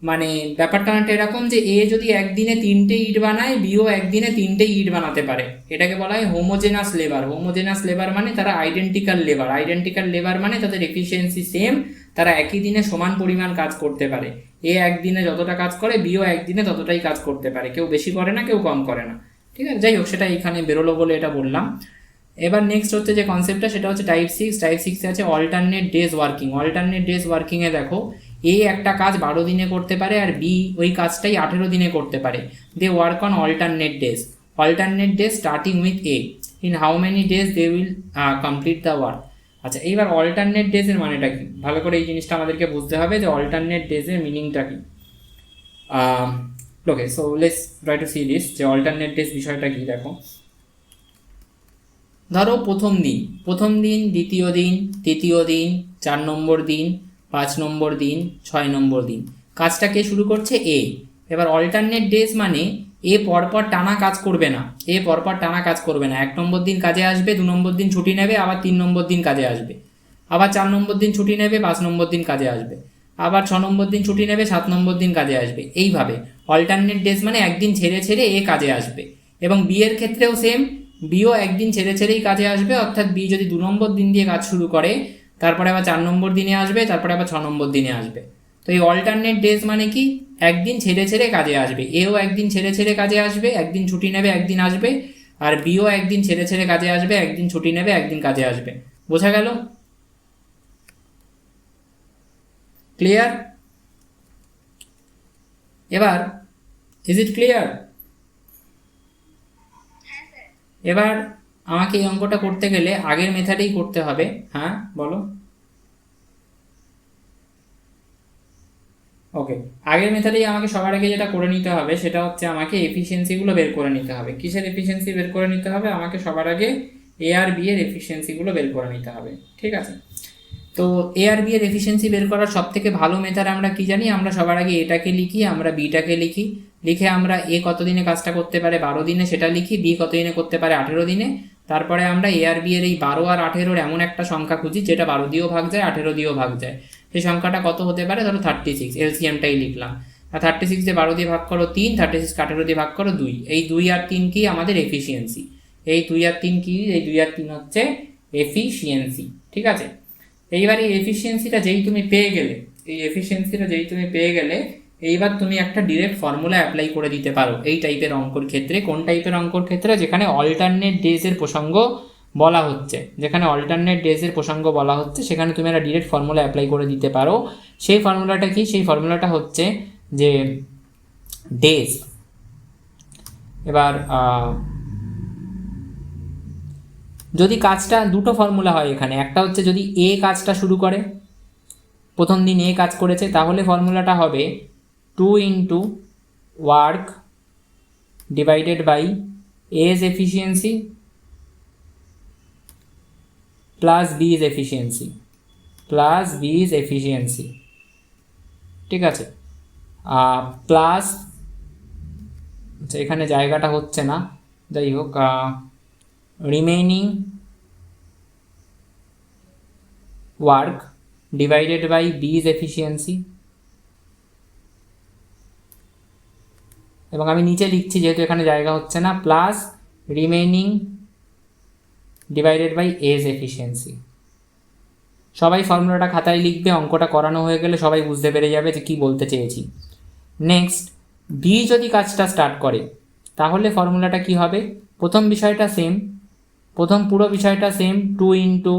মানে ব্যাপারটা অনেকটা এরকম যে এ যদি একদিনে 3টে ইট বানায়, বিও একদিনে 3টে ইট বানাতে পারে। এটাকে বলা হয় হোমোজেনাস লেবার। হোমোজেনাস লেবার মানে তারা আইডেন্টিক্যাল লেবার। আইডেন্টিক্যাল লেবার মানে তাদের এফিসিয়েন্সি সেম, তারা একই দিনে সমান পরিমাণ কাজ করতে পারে। এ একদিনে যতটা কাজ করে বিও একদিনে ততটাই কাজ করতে পারে, কেউ বেশি করে না কেউ কম করে না। ঠিক আছে, যাই হোক সেটা এখানে বেরোলো বলে এটা বললাম। এবার নেক্সট হচ্ছে যে কনসেপ্টটা সেটা হচ্ছে টাইপ 6। টাইপ 6 আছে alternate days working. Alternate days ওয়ার্কিংয়ে দেখো এ একটা কাজ 12 দিনে করতে পারে আর বি ওই কাজটাই 18 দিনে করতে পারে। They work on alternate days. Alternate days starting with A, in how many days they will complete the work. আচ্ছা, এইবার অল্টারনেট ডেজের মানেটা কি? ভালো করে এই জিনিসটা আমাদেরকে বুঝতে হবে যে অল্টারনেট ডেজের মিনিংটা কি। Okay, so let's try to see this, যে অল্টারনেট ডেজ বিষয়টা কি। দেখো ধরো প্রথম দিন, দ্বিতীয় দিন, তৃতীয় দিন, 4 নম্বর দিন, 5 নম্বর দিন, 6 নম্বর দিন, কাজটা কে শুরু করছে? এ। এবার অল্টারনেট ডেজ মানে এ পরপর টানা কাজ করবে না। এ পরপর টানা কাজ করবে না। 1 নম্বর দিন কাজে আসবে, 2 নম্বর দিন ছুটি নেবে, আবার 3 নম্বর দিন কাজে আসবে, আবার 4 নম্বর দিন ছুটি নেবে, 5 নম্বর দিন কাজে আসবে, আবার 6 নম্বর দিন ছুটি নেবে, 7 নম্বর দিন কাজে আসবে। এইভাবে অল্টারনেট ডেজ মানে একদিন ছেড়ে ছেড়ে এ কাজে আসবে। এবং বি এর ক্ষেত্রেও সেম, বিও একদিন ছেড়ে ছেড়েই কাজে আসবে, অর্থাৎ বি যদি 2 নম্বর দিন দিয়ে কাজ শুরু করে তারপরে আবার 4 নম্বর দিনে আসবে, তারপরে আবার 6 নম্বর দিনে আসবে। তো এই অল্টারনেট ডেজ মানে কি, একদিন ছেড়ে ছেড়ে কাজে আসবে, এও একদিন ছেড়ে ছেড়ে কাজে আসবে, একদিন ছুটি নেবে একদিন আসবে, আর বিও একদিন ছেড়ে ছেড়ে কাজে আসবে, একদিন ছুটি নেবে একদিন কাজে আসবে। বোঝা গেল? ক্লিয়ার? এবার ইজ ইট ক্লিয়ার? এবার আমাকে এই অঙ্কটা করতে গেলে আগের মেথডেই করতে হবে। হ্যাঁ বলো। ওকে, আগের মেথডেই আমাকে সবার আগে যেটা করে নিতে হবে সেটা হচ্ছে আমাকে এফিসিয়েন্সিগুলো বের করে নিতে হবে। কিসের এফিসিয়েন্সি বের করে নিতে হবে? আমাকে সবার আগে এ আর বি এর এফিসিয়েন্সিগুলো বের করে নিতে হবে। ঠিক আছে, তো এ আর বি এর এফিসিয়েন্সি বের করার সব থেকে ভালো মেথড আমরা কি জানি? আমরা সবার আগে এটাকে লিখি, আমরা বিটাকে লিখি, লিখে আমরা এ কত দিনে কাজটা করতে পারে 12 দিনে সেটা লিখি, বি কত দিনে করতে পারে 18 দিনে, তারপরে আমরা এ আর বি এর এই 12 আর 18-র এমন একটা সংখ্যা খুঁজি যেটা 12 দিয়েও ভাগ যায় 18 দিয়েও ভাগ যায়। সেই সংখ্যাটা কত হতে পারে? ধরো 36, এলসিএমটাই লিখলাম। আর 36 দিয়ে 12 দিয়ে ভাগ করো 3, 36 18 দিয়ে ভাগ করো 2। এই 2 আর 3 কি? আমাদের এফিসিয়েন্সি। এই 2 আর 3 কি? এই 2 আর 3 হচ্ছে এফিসিয়েন্সি। ঠিক আছে, এইবার এই এফিসিয়েন্সিটা যেই তুমি পেয়ে গেলে এইবার তুমি একটা ডিরেক্ট ফর্মুলা অ্যাপ্লাই করে দিতে পারো এই টাইপের অঙ্কর ক্ষেত্রে। কোন টাইপের অঙ্কর ক্ষেত্রে? যেখানে অল্টারনেট ডেজের প্রসঙ্গ বলা হচ্ছে, সেখানে তুমি একটা ডিরেক্ট ফর্মুলা অ্যাপ্লাই করে দিতে পারো। সেই ফর্মুলাটা কি? সেই ফর্মুলাটা হচ্ছে যে ডেজ। এবার যদি কাজটা দুটো ফর্মুলা হয় এখানে, একটা হচ্ছে যদি এ কাজটা শুরু করে, প্রথম দিন এ কাজ করেছে, তাহলে ফর্মুলাটা হবে 2 into work divided by A's efficiency plus B's efficiency. ঠিক আছে, প্লাস, আচ্ছা এখানে জায়গাটা হচ্ছে না, যাই হোক, remaining work divided by B's efficiency, এবং আমি নিচে লিখছি যেহেতু এখানে জায়গা হচ্ছে না, plus remaining divided by A's efficiency. সবাই ফর্মুলাটা খাতায় লিখবে, অঙ্কটা করানো হয়ে গেলে সবাই বুঝতে পেরে যাবে যে কী বলতে চেয়েছি। নেক্সট, বি যদি কাজটা স্টার্ট করে তাহলে ফর্মুলাটা কি হবে? প্রথম পুরো বিষয়টা same, 2 into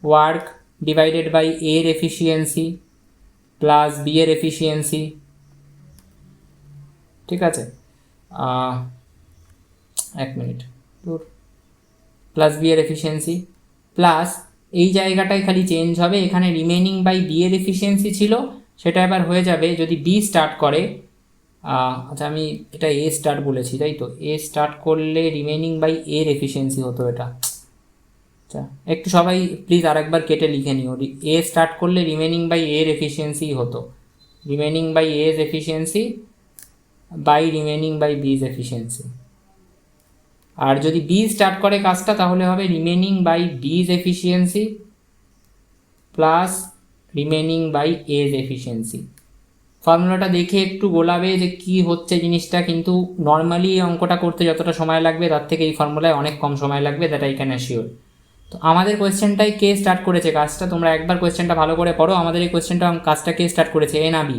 work divided by এর এফিসিয়েন্সি প্লাস বি এর এফিসিয়েন্সি। ঠিক আছে, এক মিনিট, প্লাস বি এর এফিসিয়েন্সি, প্লাস এই জায়গাটায় খালি চেঞ্জ হবে, এখানে রিমেইনিং বাই বি এর এফিসিয়েন্সি ছিল, সেটা এবার হয়ে যাবে যদি বি স্টার্ট করে, আচ্ছা আমি এটা এ স্টার্ট বলেছি তাই তো, এ স্টার্ট করলে রিমেইনিং বাই এর এফিসিয়েন্সি হতো এটা। আচ্ছা একটু সবাই প্লিজ আরেকবার কেটে লিখে নিও, এ স্টার্ট করলে রিমেইনিং বাই এর এফিসিয়েন্সি হতো, remaining by A's efficiency by remaining by B's efficiency. আর যদি বি স্টার্ট করে কাজটা তাহলে হবে remaining by B's efficiency plus remaining by A's efficiency. ফর্মুলাটা দেখে একটু গোলাবে যে কি হচ্ছে জিনিসটা, কিন্তু নর্মালি এই অঙ্কটা করতে যতটা সময় লাগবে তার থেকে এই ফর্মুলায় অনেক কম সময় লাগবে, দ্যাট আই ক্যান অ্যাসিওর। তো আমাদের কোয়েশ্চেনটাই কে স্টার্ট করেছে কাজটা? তোমরা একবার কোয়েশ্চেনটা ভালো করে পড়ো। আমাদের এই কোয়েশ্চেনটা কাজটা কে স্টার্ট করেছে, এ না বি?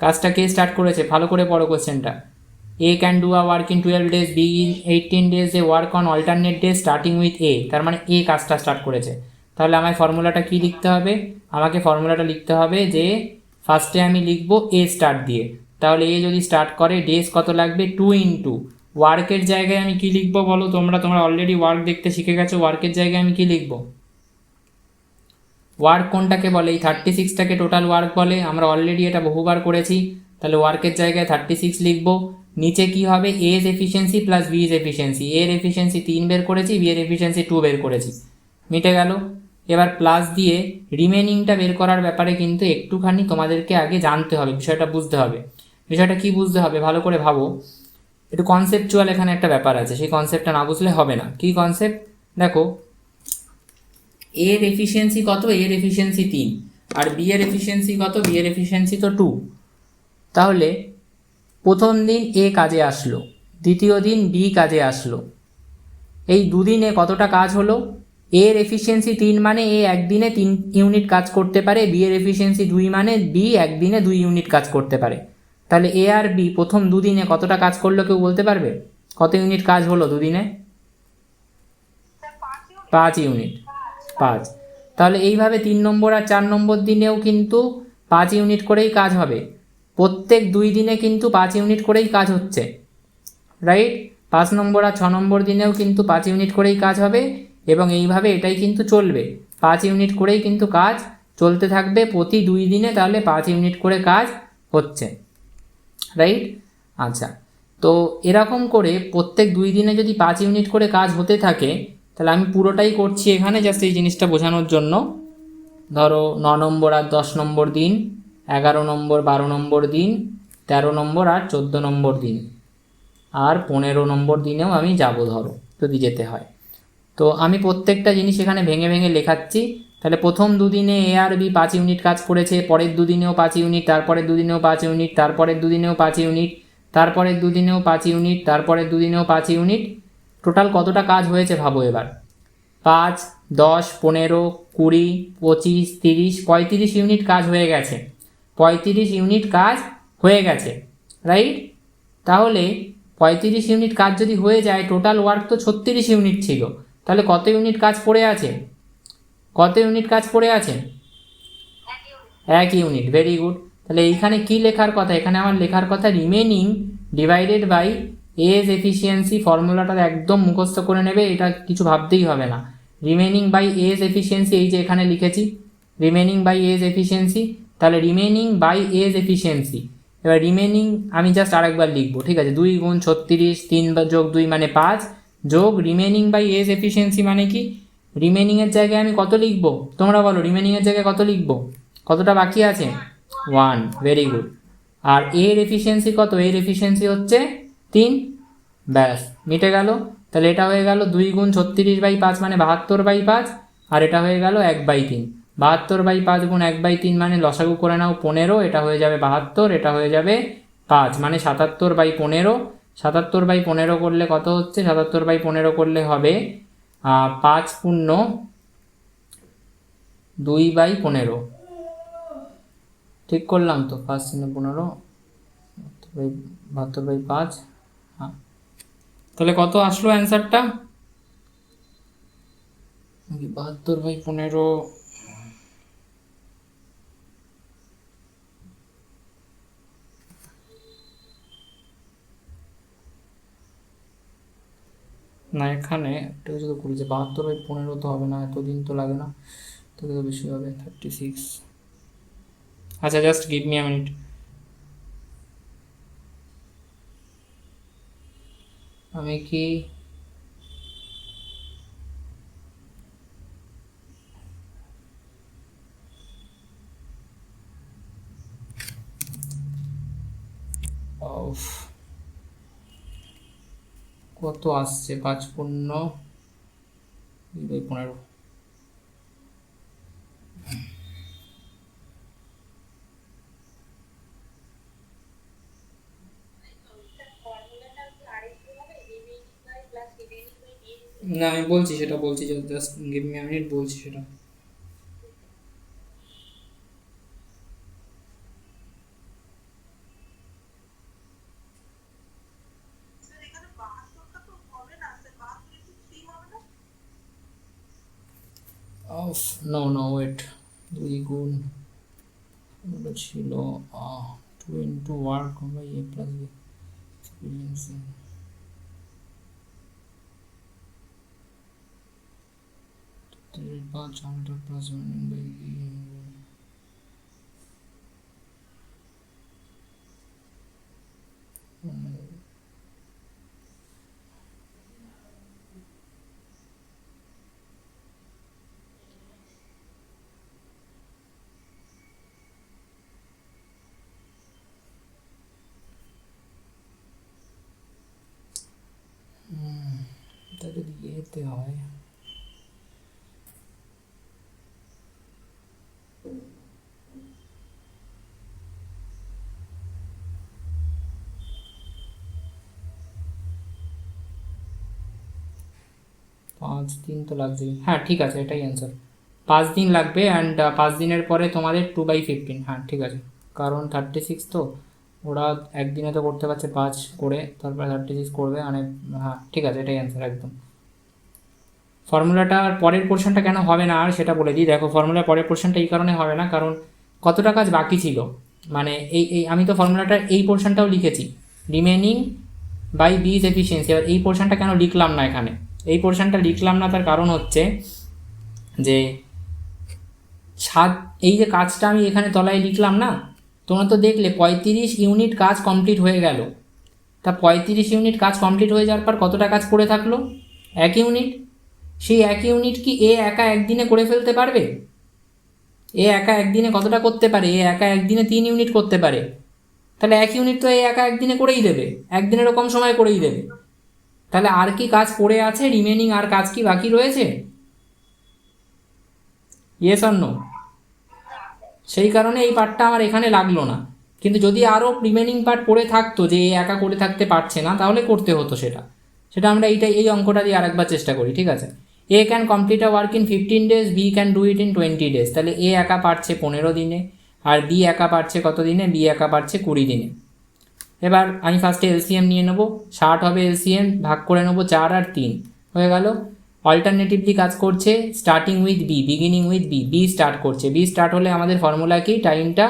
কাজটা কে স্টার্ট করেছে? ভালো করে পড়ো কোয়েশ্চেনটা। A can do a work in 12 days, B in 18 days, A work on alternate day starting with A. তার মানে এ কাজটা স্টার্ট করেছে। তাহলে আমায় ফর্মুলাটা কি লিখতে হবে? আমাকে ফর্মুলাটা লিখতে হবে যে ফার্স্টে আমি লিখবো এ স্টার্ট দিয়ে, তাহলে এ যদি স্টার্ট করে ডেজ কত লাগবে? 2 ইন্টু ওয়ার্কের জায়গায় আমি কি লিখবো বলো? তোমরা অলরেডি ওয়ার্ক দেখতে শিখে গেছো, ওয়ার্কের জায়গায় আমি কি লিখবো? ওয়ার্ক কোনটাকে বলে? এই 36টাকে টোটাল ওয়ার্ক বলে, আমরা অলরেডি এটা বহুবার করেছি। তাহলে ওয়ার্কের জায়গায় 36 লিখবো। নিচে কি হবে? Age efficiency plus B's efficiency. এর এফিসিয়েন্সি 3 বের করেছি, বি এর এফিসিয়েন্সি 2 বের করেছি, মিটে গেল। এবার প্লাস দিয়ে রিমেনিংটা বের করার ব্যাপারে কিন্তু একটুখানি তোমাদেরকে আগে জানতে হবে, বিষয়টা বুঝতে হবে। বিষয়টা কি বুঝতে হবে ভালো করে ভাবো, একটু কনসেপচুয়াল এখানে একটা ব্যাপার আছে, সেই কনসেপ্টটা না বুঝলে হবে না। কি কনসেপ্ট? দেখো, এর এফিসিয়েন্সি কত? এর এফিসিয়েন্সি 3, আর বি এর এফিসিয়েন্সি কত? বি এর এফিসিয়েন্সি তো 2। তাহলে প্রথম দিন এ কাজে আসলো, দ্বিতীয় দিন বি কাজে আসলো, এই দুদিনে কতটা কাজ হলো? এর এফিসিয়েন্সি 3 মানে এ একদিনে 3 ইউনিট কাজ করতে পারে, বি এর এফিসিয়েন্সি 2 মানে বি একদিনে 2 ইউনিট কাজ করতে পারে। তাহলে এ আর বি প্রথম দুদিনে কতটা কাজ করলো কেউ বলতে পারবে? কত ইউনিট কাজ হলো দুদিনে? 5 ইউনিট। 5। তাহলে এইভাবে 3 নম্বর আর 4 নম্বর দিনেও কিন্তু 5 ইউনিট করেই কাজ হবে, প্রত্যেক 2 দিনে কিন্তু 5 ইউনিট করেই কাজ হচ্ছে, রাইট? 5 নম্বর আর 6 নম্বর দিনেও কিন্তু 5 ইউনিট করেই কাজ হবে, এবং এইভাবে এটাই কিন্তু চলবে, 5 ইউনিট করেই কিন্তু কাজ চলতে থাকবে প্রতি 2 দিনে, তাহলে 5 ইউনিট করে কাজ হচ্ছে, রাইট? আচ্ছা, তো এরকম করে প্রত্যেক 2 দিনে যদি 5 ইউনিট করে কাজ হতে থাকে, তাহলে আমি পুরোটাই করছি এখানে জাস্ট এই জিনিসটা বোঝানোর জন্য। ধরো 9 নম্বর আর 10 নম্বর দিন, 11 নম্বর 12 নম্বর দিন, 13 নম্বর আর 14 নম্বর দিন, আর 15 নম্বর দিনেও আমি যাব ধরো, যদি যেতে হয়। তো আমি প্রত্যেকটা জিনিস এখানে ভেঙে ভেঙে লেখাচ্ছি। তাহলে প্রথম দুদিনে এ আর বি 5 ইউনিট কাজ করেছে, পরের দুদিনেও 5 ইউনিট, তারপরের দুদিনেও 5 ইউনিট, তারপরের দুদিনেও 5 ইউনিট, তারপরের দুদিনেও 5 ইউনিট, তারপরের দুদিনেও 5 ইউনিট। টোটাল কতটা কাজ হয়েছে ভাবো এবার? 5, 10, 15, 20, 25, 30, 35 ইউনিট কাজ হয়ে গেছে, 35 ইউনিট কাজ হয়ে গেছে, রাইট? তাহলে 35 ইউনিট কাজ যদি হয়ে যায়, টোটাল ওয়ার্ক তো 36 ইউনিট ছিল, তাহলে কত ইউনিট কাজ পড়ে আছে? কত ইউনিট কাজ পড়ে আছে? 1 ইউনিট। Very good. তাহলে এইখানে কি লেখার কথা? এখানে আমার লেখার কথা remaining divided by A's efficiency. ফর্মুলাটা একদম মুখস্থ করে নেবে, এটা কিছু ভাবতেই হবে না। রিমেনিং বাই এজ এফিসিয়েন্সি, এই যে এখানে লিখেছি রিমেনিং বাই এজ এফিসিয়েন্সি, তাহলে রিমেনিং বাই এজ এফিসিয়েন্সি। এবার রিমেনিং আমি জাস্ট আরেকবার লিখবো, ঠিক আছে? 2 গুণ 36, 3 যোগ 2 মানে 5, যোগ রিমেনিং বাই এজ এফিসিয়েন্সি মানে কি? রিমেনিংয়ের জায়গায় আমি কত লিখবো তোমরা বলো? রিমেনিংয়ের জায়গায় কত লিখবো? কতটা বাকি আছে? 1। Very good. আর এর এফিসিয়েন্সি কত? এর এফিসিয়েন্সি হচ্ছে 3। ব্যাস, মিটে গেল। তাহলে এটা হয়ে গেল 2 গুণ 36/5 মানে 72/5, আর এটা হয়ে গেল 1/3। 72/5 গুণ 1/3 মানে লসাগু করে নাও 15, এটা হয়ে যাবে 72, এটা হয়ে যাবে 5 মানে 77/15। 77/15 করলে কত হচ্ছে? 77/15 করলে হবে 5 পূর্ণ 2/15। ঠিক করলাম তো? 5 শূন্য 15, 72/5। হ্যাঁ, তাহলে কত আসলো অ্যান্সারটা? 72/15। না, এখানে একটা কিছু তো করেছে, 72/15 তো হবে না, এতদিন তো লাগে না, তো বেশি হবে 36। আচ্ছা, just give me a minute. আমি কি কত আসছে? 5 পূর্ণ 2/15। না, আমি বলছি, সেটা বলছি, just give me a minute, বলছি সেটা। No no, wait. 2 গুণ ওটা ছিল 2 into work by A plus B experience. 5 100 plus 1 by এটা যদি এতে হয়, 5 দিন তো লাগবে, হ্যাঁ ঠিক আছে, এটাই অ্যান্সার। 5 দিন লাগবে, অ্যান্ড 5 দিনের পরে তোমাদের 2/15, হ্যাঁ ঠিক আছে। কারণ 36 তো ওরা একদিনে তো করতে পারছে 5 করে, তারপরে 36 করবে মানে, হ্যাঁ ঠিক আছে, এটাই অ্যান্সার একদম। ফর্মুলাটার পরের পোর্শনটা কেন হবে না আর সেটা বলে দিই। দেখো ফর্মুলার পরের পোর্শনটা এই কারণে হবে না, কারণ কতটা কাজ বাকি ছিল, মানে এই আমি তো ফর্মুলাটার এই পোর্শনটাও লিখেছি, রিমেনিং বাই বিজ এফিসিয়েন্সি। এবার এই পোর্শনটা কেন লিখলাম না এখানে, এই পোর্শনটা লিখলাম না তার কারণ হচ্ছে যে এই যে কাজটা আমি এখানে তলায় লিখলাম না, তোমরা তো দেখলে 35 ইউনিট কাজ কমপ্লিট হয়ে গেল। তা 35 ইউনিট কাজ কমপ্লিট হয়ে যাওয়ার পর কতটা কাজ পড়ে থাকলো, 1 ইউনিট। সেই 1 ইউনিট কি এ একা একদিনে করে ফেলতে পারবে? এ একা একদিনে কতটা করতে পারে? এ একা একদিনে 3 ইউনিট করতে পারে। তাহলে 1 ইউনিট তো এ একা একদিনে করেই দেবে, একদিনেরও কম সময় করেই দেবে। তাহলে আর কি কাজ পড়ে আছে, রিমেনিং আর কাজ কি বাকি রয়েছে? Yes or no? সেই কারণে এই পার্টটা আমার এখানে লাগলো না। কিন্তু যদি আরও রিমেনিং পার্ট পড়ে থাকতো যে এ একা করে থাকতে পারছে না, তাহলে করতে হতো সেটা। সেটা আমরা এই অঙ্কটা দিয়ে আরেকবার চেষ্টা করি, ঠিক আছে? A can complete a work in 15 days, B can do it in 20 days। তাহলে এ একা পারছে 15 দিনে, আর বি একা পারছে কত দিনে? বি একা পারছে 20 দিনে। এবার আমি ফার্স্টে এলসিএম নিয়ে নেবো, 60 হবে এলসিএম, ভাগ করে নেবো 4 আর 3, হয়ে গেল। অল্টারনেটিভলি কাজ করছে, starting with B, beginning with B, B start করছে। বি স্টার্ট হলে আমাদের ফর্মুলা কি, টাইমটা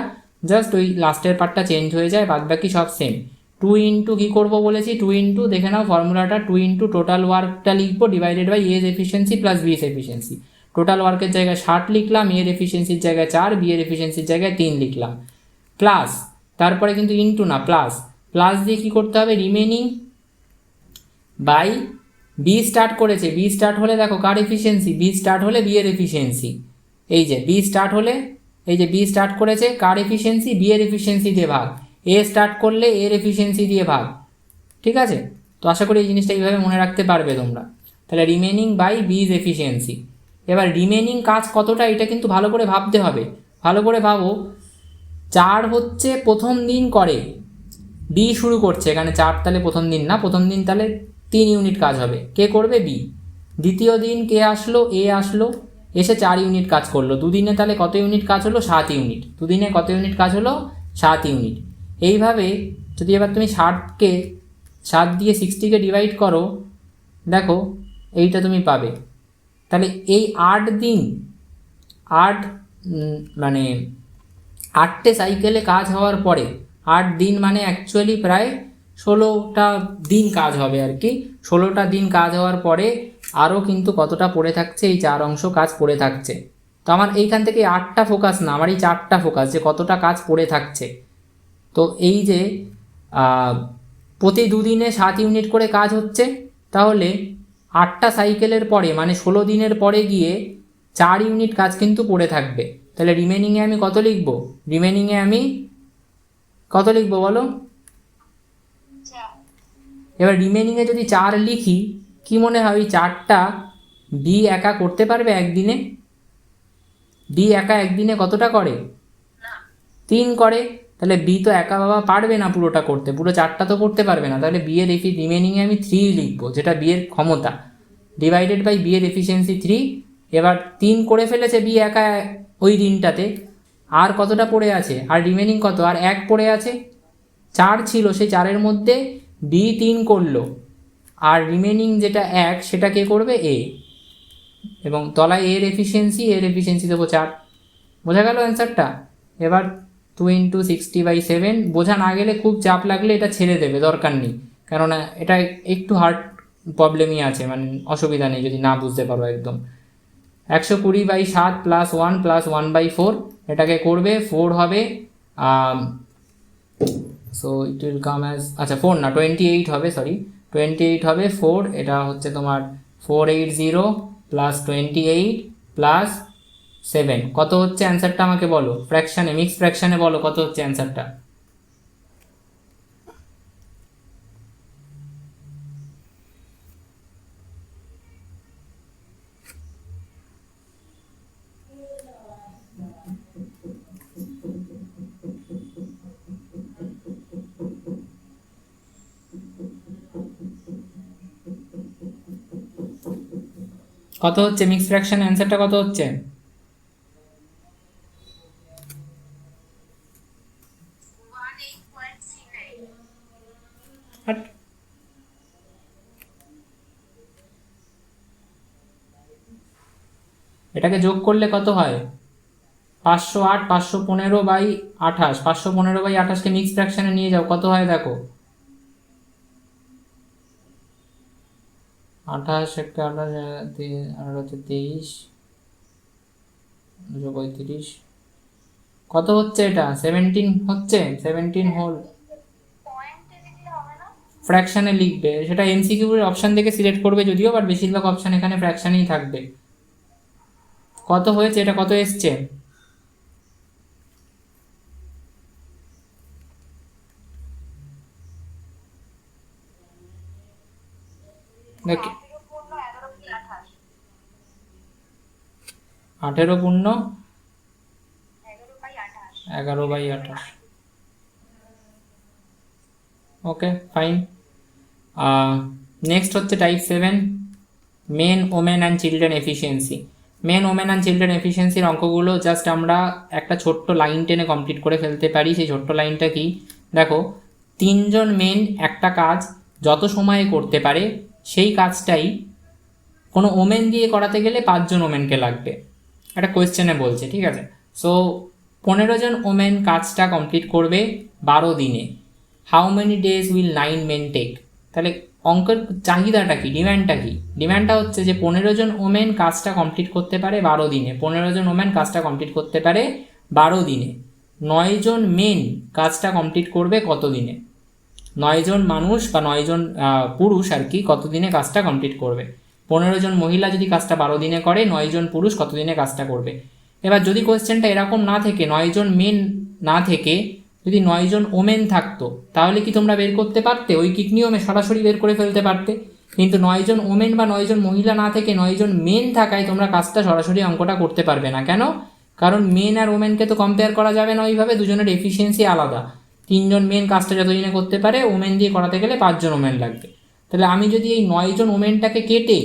জাস্ট ওই লাস্টের পার্টটা চেঞ্জ হয়ে যায়, বাদ বাকি সব সেম। 2 ইন্টু কী করবো বলেছি, 2 ইন্টু দেখে নাও ফর্মুলাটা, 2 ইন্টু টোটাল ওয়ার্কটা লিখবো divided by A's efficiency plus B's efficiency. Total ওয়ার্কের জায়গায় 60 লিখলাম, এর এফিসিয়েন্সির জায়গায় 4, বি এর এফিসিয়েন্সির জায়গায় 3 লিখলাম, প্লাস, তারপরে কিন্তু ইন্টু না, প্লাস, প্লাস দিয়ে কী করতে হবে, রিমেনিং বাই বি স্টার্ট করেছে। বি স্টার্ট হলে দেখো কার এফিসিয়েন্সি, বি স্টার্ট হলে বি এর এফিসিয়েন্সি। এই যে বি স্টার্ট হলে, এই যে বি স্টার্ট করেছে, কার এফিসিয়েন্সি, বি এর এফিসিয়েন্সি দিয়ে ভাগ। এ স্টার্ট করলে এর এফিসিয়েন্সি দিয়ে ভাগ, ঠিক আছে? তো আশা করি এই জিনিসটা এইভাবে মনে রাখতে পারবে তোমরা। তাহলে রিমেনিং বাই বিজ এফিসিয়েন্সি। এবার রিমেনিং কাজ কতটা, এটা কিন্তু ভালো করে ভাবতে হবে। ভালো করে ভাবো, 4 হচ্ছে প্রথম দিন করে, বি শুরু করছে এখানে 4, তাহলে প্রথম দিন না, প্রথম দিন তাহলে 3 ইউনিট কাজ হবে, কে করবে, বি। দ্বিতীয় দিন কে আসলো, এ আসলো, এসে 4 ইউনিট কাজ করলো। দুদিনে তাহলে কত ইউনিট কাজ হলো, 7 ইউনিট। দুদিনে কত ইউনিট কাজ হলো, 7 ইউনিট। এইভাবে যদি এবার তুমি 60কে 7 দিয়ে 60কে ডিভাইড করো, দেখো এইটা তুমি পাবে। তাহলে এই 8 দিন, 8 মানে 8টে সাইকেলে কাজ হওয়ার পরে, 8 দিন মানে অ্যাকচুয়ালি প্রায় 16টা দিন কাজ হবে আর কি। 16টা দিন কাজ হওয়ার পরে আরও কিন্তু কতটা পড়ে থাকছে, এই 4 অংশ কাজ পড়ে থাকছে। তো আমার এইখান থেকে 8টা ফোকাস না, আমার এই 4টা ফোকাস, যে কতটা কাজ পড়ে থাকছে। তো এই যে প্রতি দুদিনে 7 ইউনিট করে কাজ হচ্ছে, তাহলে 8টা সাইকেলের পরে মানে 16 দিনের পরে গিয়ে 4 ইউনিট কাজ কিন্তু পড়ে থাকবে। তাহলে রিমেনিংয়ে আমি কত লিখব, রিমেনিংয়ে আমি কত লিখব বলো? এবার রিমেনিংয়ে যদি 4 লিখি, কি মনে হয় ওই 4টা বি একা করতে পারবে একদিনে? বি একা একদিনে কতটা করে, 3 করে। তাহলে বি তো একা বাবা পারবে না পুরোটা করতে, পুরো 4টা তো করতে পারবে না। তাহলে বি এর রিমেনিংয়ে আমি 3 লিখবো, যেটা বি এর ক্ষমতা, ডিভাইডেড বাই বি এর এফিসিয়েন্সি 3। এবার 3 করে ফেলেছে বি একা ওই দিনটাতে, আর কতটা পড়ে আছে, আর রিমেনিং কত, আর 1 পড়ে আছে। 4 ছিল, সেই 4-এর মধ্যে বি 3 করলো, আর রিমেনিং যেটা 1 সেটা কে করবে, এ। এবং তলায় এর এফিসিয়েন্সি দেবো 4। বোঝা গেল অ্যান্সারটা? এবার 2 ইন্টু 60/7। বোঝা না গেলে, খুব চাপ লাগলে এটা ছেড়ে দেবে, দরকার নেই, কেননা এটা একটু হার্ড প্রবলেমই আছে, মানে অসুবিধা নেই যদি না বুঝতে পারো একদম। 120/7 প্লাস 1 প্লাস 1/4, এটাকে করবে 4 হবে, so it will come as, আচ্ছা 4 না 28 হবে, সরি 28 হবে 4, এটা হচ্ছে তোমার 480 প্লাস 28 প্লাস 7, কত হচ্ছে অ্যান্সারটা আমাকে বলো, ফ্র্যাকশানে, মিক্স ফ্র্যাকশানে বলো কত হচ্ছে অ্যান্সারটা। কত হচ্ছে মিক্স ফ্র্যাকশন? অ্যান্সারটা কত হচ্ছে? এটাকে যোগ করলে কত হয়? 508, 515/28, 515/28কে মিক্স ফ্র্যাকশনে নিয়ে যাও, কত হয় দেখো? 28 একটা 28, 235, কত হচ্ছে এটা? 17 হচ্ছে, 17 হোল ফ্র্যাকশনে লিখবে। সেটা এমসিকিউ এর অপশন থেকে সিলেক্ট করবে যদিও, বাট বেশিরভাগ অপশন এখানে ফ্র্যাকশনেই থাকবে। কত হয়েছে এটা, কত এসছে? দেখ, 18 পূর্ণ 11/28। Okay fine. নেক্সট হচ্ছে type 7, men, women and children efficiency. Men, women and children এফিসিয়েন্সির অঙ্কগুলো জাস্ট আমরা একটা ছোট্ট লাইন টেনে কমপ্লিট করে ফেলতে পারি। সেই ছোট্ট লাইনটা কি দেখো, 3জন মেন একটা কাজ যত সময়ে করতে পারে সেই কাজটাই কোনো ওমেন দিয়ে করাতে গেলে 5জন ওমেনকে লাগবে, একটা কোয়েশ্চেনে বলছে, ঠিক আছে? সো 15জন ওমেন কাজটা কমপ্লিট করবে 12 দিনে। How many days will 9 men take? তাহলে অঙ্কের চাহিদাটা কি, ডিম্যান্ডটা কি? ডিম্যান্ডটা হচ্ছে যে 15জন ওমেন কাজটা কমপ্লিট করতে পারে 12 দিনে, 15জন ওমেন কাজটা কমপ্লিট করতে পারে 12 দিনে। 9জন মেন কাজটা কমপ্লিট করবে কত দিনে? 9জন মানুষ বা 9জন পুরুষ আর কি কত দিনে কাজটা কমপ্লিট করবে? 15জন মহিলা যদি কাজটা 12 দিনে করে, 9জন পুরুষ কত দিনে কাজটা করবে? এবার যদি কোয়েশ্চেনটা এরকম না থেকে, 9জন মেন না থেকে যদি 9জন ওমেন থাকতো, তাহলে কি তোমরা বের করতে পারতে? ঐকিক নিয়মে সরাসরি বের করে ফেলতে পারতে। কিন্তু 9জন ওমেন বা 9জন মহিলা না থেকে 9জন মেন থাকায় তোমরা কাজটা সরাসরি অঙ্কটা করতে পারবে না। কেন? কারণ মেন আর ওমেনকে তো কম্পেয়ার করা যাবে না ওইভাবে, দুজনের এফিসিয়েন্সি আলাদা। 3জন মেন কাজটা যতদিনে করতে পারে, ওমেন দিয়ে করাতে গেলে 5জন ওমেন লাগবে। তাহলে আমি যদি এই 9জন ওমেনটাকে কেটে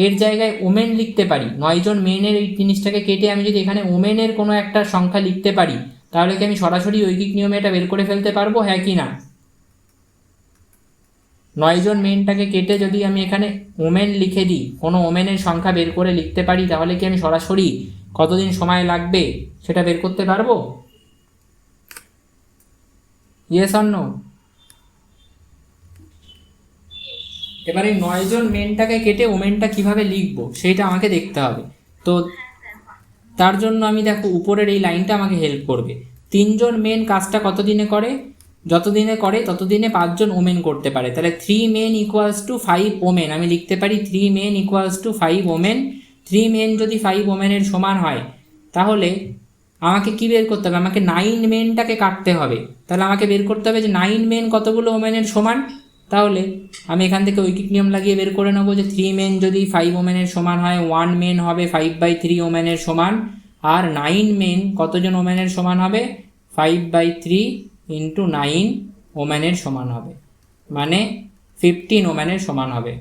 এর জায়গায় ওমেন লিখতে পারি, 9জন মেনের এই জিনিসটাকে কেটে আমি যদি এখানে ওমেনের কোনো একটা সংখ্যা লিখতে পারি, তাহলে কি আমি সরাসরি ঐকিক নিয়মে এটা বের করে ফেলতে পারবো, হ্যাঁ কি না? 9জন মেনটাকে কেটে যদি আমি এখানে ওমেন লিখে দিই, কোনো ওমেনের সংখ্যা বের করে লিখতে পারি, তাহলে কি আমি সরাসরি কতদিন সময় লাগবে সেটা বের করতে পারবো? Yes or no? এবার এই 9জন মেনটাকে কেটে ওমেনটা কিভাবে লিখবো সেইটা আমাকে দেখতে হবে। তো তার জন্য আমি দেখো উপরের এই লাইনটা আমাকে হেল্প করবে। 3জন মেন কাজটা কত দিনে করে? যতদিনে করে ততদিনে 5জন ওমেন করতে পারে। তাহলে 3 মেন ইকুয়ালস টু 5 ওমেন, আমি লিখতে পারি 3 men equals to 5 women. 3 men যদি 5 ওমেনের সমান হয়, তাহলে আমাকে কি বের করতে হবে? আমাকে 9 মেনটাকে কাটতে হবে। তাহলে আমাকে বের করতে হবে যে 9 মেন কতগুলো ওমেনের সমান। তাহলে আমি এখান থেকে ঐকিক নিয়ম লাগিয়ে বের করে নেবো যে 3 মেন যদি 5 ওমেনের সমান হয়, 1 মেন হবে 5/3 ওমেনের সমান, আর 9 মেন কতজন ওমেনের সমান হবে? 5/3 ইন্টু 9 ওমেনের সমান হবে, মানে 15 ওমেনের সমান হবে।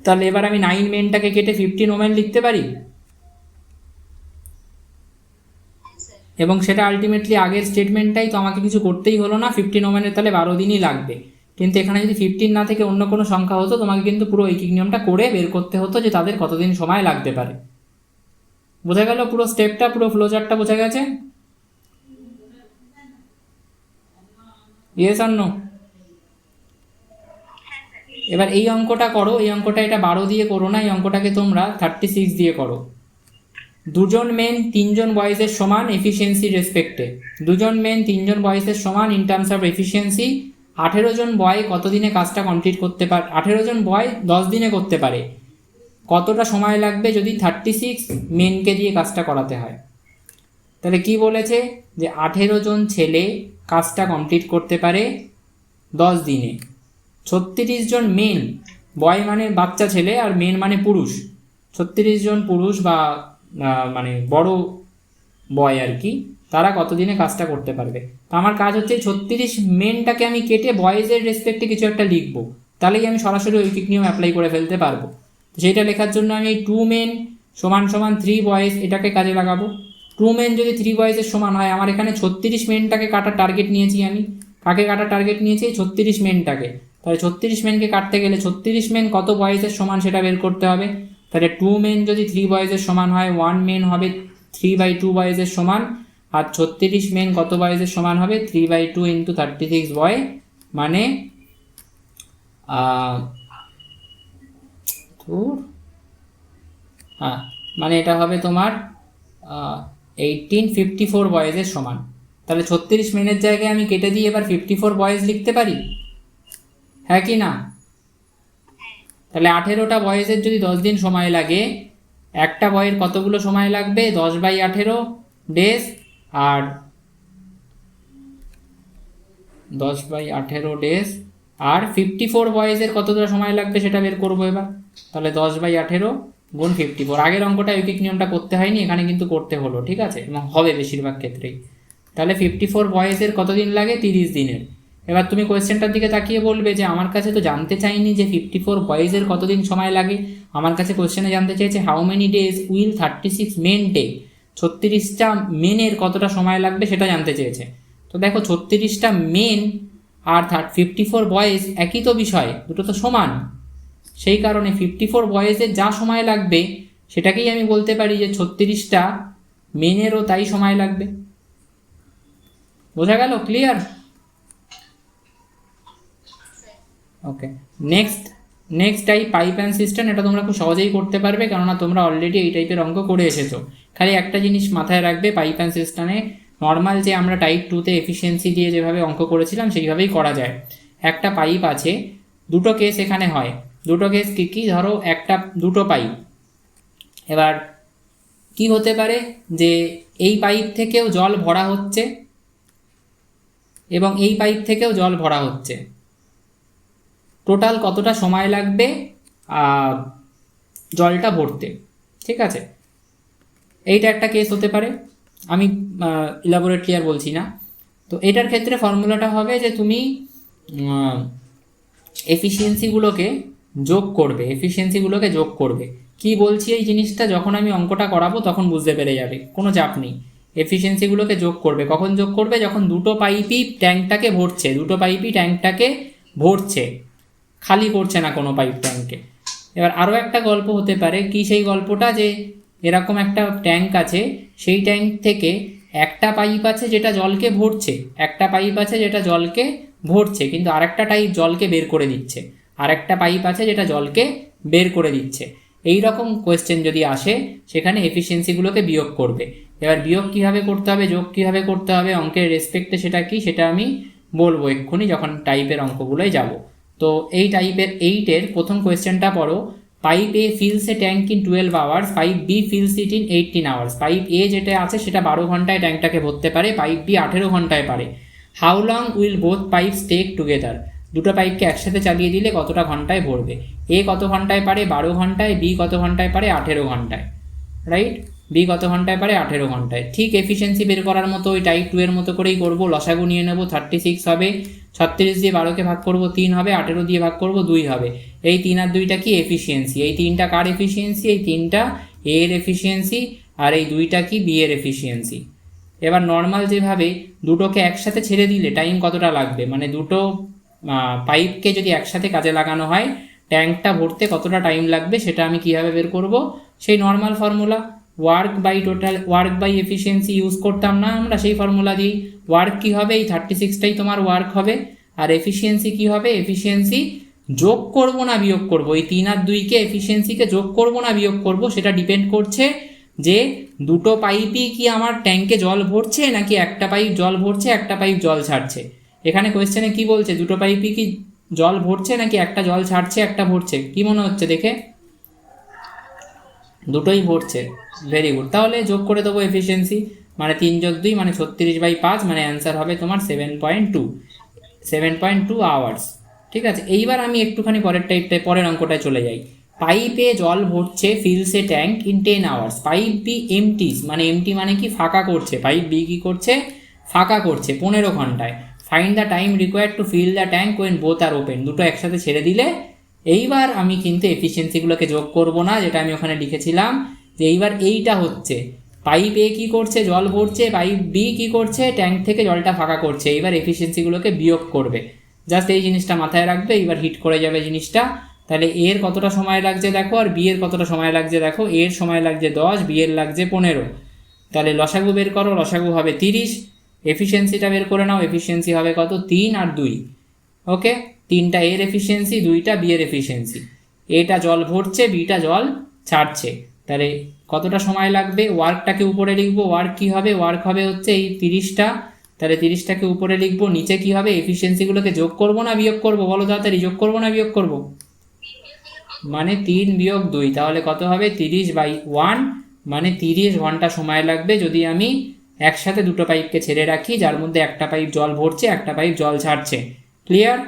তাহলে এবার আমি 9 মেনটাকে কেটে 15 ওমেন লিখতে পারি, এবং সেটা আলটিমেটলি আগের স্টেটমেন্টটাই তো, আমাকে কিছু করতেই হলো না। 15 ওমেনের তাহলে 12 দিনই লাগবে। কিন্তু এখানে যদি 15 না থেকে অন্য কোনো সংখ্যা হতো, তোমাকে কিন্তু পুরো ঐকিক নিয়মটা করে বের করতে হতো যে তাদের কতদিন সময় লাগতে পারে। বোঝা গেল পুরো স্টেপটা, পুরো ফ্লোচার্টটা বোঝা গেছে? Yes or no? এবার এই অঙ্কটা করো, এই অঙ্কটা এটা 12 দিয়ে করো না, এই অঙ্কটাকে তোমরা 36 দিয়ে করো। 2জন মেন 3জন বয়েজের সমান এফিসিয়েন্সি রেসপেক্টে। 2জন মেন 3জন বয়েজের সমান ইন টার্মস অফ এফিসিয়েন্সি। 18জন বয় কত দিনে কাজটা কমপ্লিট করতে পারে? 18জন বয় 10 দিনে করতে পারে। কতটা সময় লাগবে যদি 36 মেনকে দিয়ে কাজটা করাতে হয়? তাহলে কি বলেছে যে 18জন ছেলে কাজটা কমপ্লিট করতে পারে 10 দিনে। 36জন মেন, বয় মানে বাচ্চা ছেলে আর মেন মানে পুরুষ, 36জন পুরুষ বা মানে বড় বয় আর কি, তারা কতদিনে কাজটা করতে পারবে। তো আমার কাজ হচ্ছে 36 মেনটাকে আমি কেটে বয়েজের রেসপেক্টে কিছু একটা লিখবো, তাহলেই আমি সরাসরি ঐকিক নিয়ম অ্যাপ্লাই করে ফেলতে পারবো। সেইটা লেখার জন্য আমি এই 2 মেন সমান সমান 3 বয়েজ এটাকে কাজে লাগাবো। 2 মেন যদি 3 বয়েজের সমান হয়, আমার এখানে 36 মেনটাকে কাটার টার্গেট নিয়েছি আমি। কাকে কাটার টার্গেট নিয়েছি? 36 মেনটাকে। তাহলে 36 মেনকে কাটতে গেলে 36 মেন কত বয়েজের সমান সেটা বের করতে হবে। তাহলে 2 মেন যদি 3 বয়েজের সমান হয়, 1 মেন হবে 3/2 বয়েজের সমান, আর 36 মেন কত বয়েজের সমান হবে? 3/2 ইন্টু 36 বয়, মানে মানে এটা হবে তোমার 1854 বয়েজের সমান। তাহলে 36 মেনের জায়গায় আমি কেটে দিয়ে এবার 54 বয়েজ লিখতে পারি, হ্যাঁ কি না? তাহলে 18টা বয়েজের যদি 10 দিন সময় লাগে, একটা বয়ের কতগুলো সময় লাগবে? 10/18 ডেজ, আর 10/18 ডেজ, আর 54 বয়েজের কতটা সময় লাগবে সেটা বের করবো এবার। তাহলে 10/18 গুণ 54। আগের অঙ্কটা ঐকিক নিয়মটা করতে হয়নি, এখানে কিন্তু করতে হলো, ঠিক আছে, এবং হবে বেশিরভাগ ক্ষেত্রেই। তাহলে 54 বয়েজের কতদিন লাগে? 30 দিনের। এবার তুমি কোয়েশ্চেনটার দিকে তাকিয়ে বলবে যে আমার কাছে তো জানতে চাইনি যে 54 বয়েজের কতদিন সময় লাগে, আমার কাছে কোয়েশ্চেনে জানতে চেয়েছে how many days will 36 men take, 36টা মেনের কতটা সময় লাগবে সেটা জানতে চেয়েছে। তো দেখো 36টা মেন আর 54 বয়েজ একই তো বিষয়, দুটো তো সমান। সেই কারণে 54 বয়েজের যা সময় লাগবে সেটাকেই আমি বলতে পারি যে 36টা মেনেরও তাই সময় লাগবে। বোঝা গেল? Clear? Okay, next type pipe and system. এটা তোমরা খুব সহজেই করতে পারবে, কেননা তোমরা অলরেডি এই টাইপের অঙ্ক করে এসেছো। খালি একটা জিনিস মাথায় রাখবে, পাইপ অ্যান্ড সিস্টেমে নর্মাল যে আমরা টাইপ 2তে এফিসিয়েন্সি দিয়ে যেভাবে অঙ্ক করেছিলাম সেইভাবেই করা যায়। একটা পাইপ আছে, দুটো কেস এখানে হয়। দুটো কেস কী কী? ধরো দুটো পাইপ, এবার কি হতে পারে যে এই পাইপ থেকেও জল ভরা হচ্ছে এবং এই পাইপ থেকেও জল ভরা হচ্ছে। টোটাল কতটা সময় লাগবে জলটা ভরতে? ঠিক আছে, এইটা একটা কেস হতে পারে, আমি ইলাবোরেটলি আর বলছি না। তো এটার ক্ষেত্রে ফর্মুলাটা হবে যে তুমি এফিসিয়েন্সিগুলোকে যোগ করবে। কি বলছি এই জিনিসটা যখন আমি অঙ্কটা করাবো তখন বুঝতে পেরে যাবে, কোনো চাপ নেই। এফিসিয়েন্সিগুলোকে যোগ করবে। কখন যোগ করবে? যখন দুটো পাইপই ট্যাঙ্কটাকে ভরছে, খালি করছে না কোনো পাইপ ট্যাঙ্কে। এবার আরও একটা গল্প হতে পারে, কি সেই গল্পটা? যে এরকম একটা ট্যাঙ্ক আছে, সেই ট্যাঙ্ক থেকে একটা পাইপ আছে যেটা জলকে ভরছে, কিন্তু আরেকটা টাইপ জলকে বের করে দিচ্ছে, এই রকম কোয়েশ্চেন যদি আসে সেখানে এফিসিয়েন্সিগুলোকে বিয়োগ করবে। এবার বিয়োগ কীভাবে করতে হবে, যোগ কীভাবে করতে হবে অঙ্কের রেসপেক্টে, সেটা আমি বলবো এক্ষুনি যখন টাইপের অঙ্কগুলোয় যাব। তো এই টাইপের 8-এর প্রথম কোয়েশ্চেনটা পড়ো। Pipe A fills a tank in 12 hours, pipe B fills it in 18 hours. Pipe A যেটা আছে সেটা 12 ঘন্টায় ট্যাঙ্কটাকে ভরতে পারে, পাইপ বি 18 ঘন্টায় পারে। How long will both pipes take together? দুটো পাইপকে একসাথে চালিয়ে দিলে কতটা ঘন্টায় ভরবে? এ কত ঘন্টায় পারে? 12 ঘন্টায়। বি কত ঘন্টায় পারে? 18 ঘন্টায়। রাইট, বি কত ঘন্টায় পারে? 18 ঘন্টায়। ঠিক এফিসিয়েন্সি বের করার মতো ওই টাইপ 2 এর মতো করেই করবো। লসাগু নিয়ে নেবো, 36 হবে, 36 দিয়ে 12কে ভাগ করবো 3 হবে, 18 দিয়ে ভাগ করবো 2 হবে। এই 3 আর 2টা কি? এফিসিয়েন্সি। এই 3টা কার এফিসিয়েন্সি? এই 3টা এ এর এফিসিয়েন্সি, আর এই 2টা কি? বি এর এফিসিয়েন্সি। এবার নর্মাল যেভাবে দুটোকে একসাথে ছেড়ে দিলে টাইম কতটা লাগবে, মানে দুটো পাইপকে যদি একসাথে কাজে লাগানো হয় ট্যাঙ্কটা ভরতে কতটা টাইম লাগবে সেটা আমি কিভাবে বের করব? সেই normal formula, work by efficiency use করতাম না আমরা, সেই ফর্মুলা দিই। ওয়ার্ক কী হবে? এই 36টাই তোমার ওয়ার্ক হবে। আর এফিসিয়েন্সি কী হবে? এফিসিয়েন্সি যোগ করব না বিয়োগ করব? এই 3 আর 2কে এফিসিয়েন্সিকে যোগ করব না বিয়োগ করব সেটা ডিপেন্ড করছে যে দুটো পাইপই কি আমার ট্যাঙ্কে জল ভরছে, নাকি একটা পাইপ জল ভরছে একটা পাইপ জল ছাড়ছে। এখানে কোয়েশ্চেনে কি বলছে? দুটো পাইপই কি জল ভরছে, নাকি একটা জল ছাড়ছে একটা ভরছে? কি মনে হচ্ছে দেখে? দুটোই ভরছে। ভেরি গুড, তাহলে যোগ করে দেবো এফিসিয়েন্সি, মানে 3 যোগ 2 মানে 36/5, মানে অ্যান্সার হবে তোমার 7.2 আওয়ার্স। ঠিক আছে, এইবার আমি একটুখানি পরের অঙ্কটায় চলে যাই। পাইপে জল ভরছে, fills a tank in 10 hours. Pipe B empty, মানে এমটি মানে কি? ফাঁকা করছে। পাইপ বি কি করছে? ফাঁকা করছে 15 ঘন্টায়। Find the time required to fill the tank when both are open. দুটো একসাথে ছেড়ে দিলে এইবার আমি কিন্তু এফিসিয়েন্সিগুলোকে যোগ করব না, যেটা আমি ওখানে লিখেছিলাম যে এইবার এইটা হচ্ছে পাইপ এ কী করছে, জল ভরছে, পাইপ বি কী করছে, ট্যাঙ্ক থেকে জলটা ফাঁকা করছে। এইবার এফিসিয়েন্সিগুলোকে বিয়োগ করবে, জাস্ট এই জিনিসটা মাথায় রাখবে। এইবার হিট করে যাবে জিনিসটা। তাহলে এর কতটা সময় লাগছে দেখো, আর বি এর কতটা সময় লাগছে দেখো। এর সময় লাগছে 10, বি এর লাগছে 15। তাহলে লসাগু বের করো, লসাগু হবে 30। এফিসিয়েন্সিটা বের করে নাও, এফিসিয়েন্সি হবে কত, 3 আর 2। ওকে, 3টা এর এফিসিয়েন্সি, 2টা বি এর এফিসিয়েন্সি। এটা জল ভরছে, বিটা জল ছাড়ছে। তাহলে কতটা সময় লাগবে, ওয়ার্কটাকে উপরে লিখবো। ওয়ার্ক কী হবে, ওয়ার্ক হবে হচ্ছে এই 30টা। তাহলে 30টাকে উপরে লিখবো, নিচে কী হবে, এফিসিয়েন্সিগুলোকে যোগ করবো না বিয়োগ করবো বলো তাড়াতাড়ি, যোগ করবো না বিয়োগ করবো, মানে 3 বিয়োগ 2, তাহলে কত হবে 30/1, মানে 30 ঘন্টা সময় লাগবে যদি আমি একসাথে দুটো পাইপকে ছেড়ে রাখি, যার মধ্যে একটা পাইপ জল ভরছে, একটা পাইপ জল ছাড়ছে। ক্লিয়ার?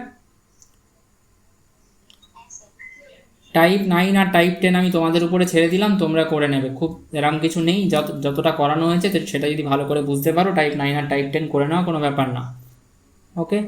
টাইপ 9 আর টাইপ 10 আমি তোমাদের উপরে ছেড়ে দিলাম, তোমরা করে নেবে, খুব এরম কিছু নেই। যতটা করানো হয়েছে সেটা যদি ভালো করে বুঝতে পারো, টাইপ 9 আর টাইপ 10 করে নেওয়া কোনো ব্যাপার না। ওকে।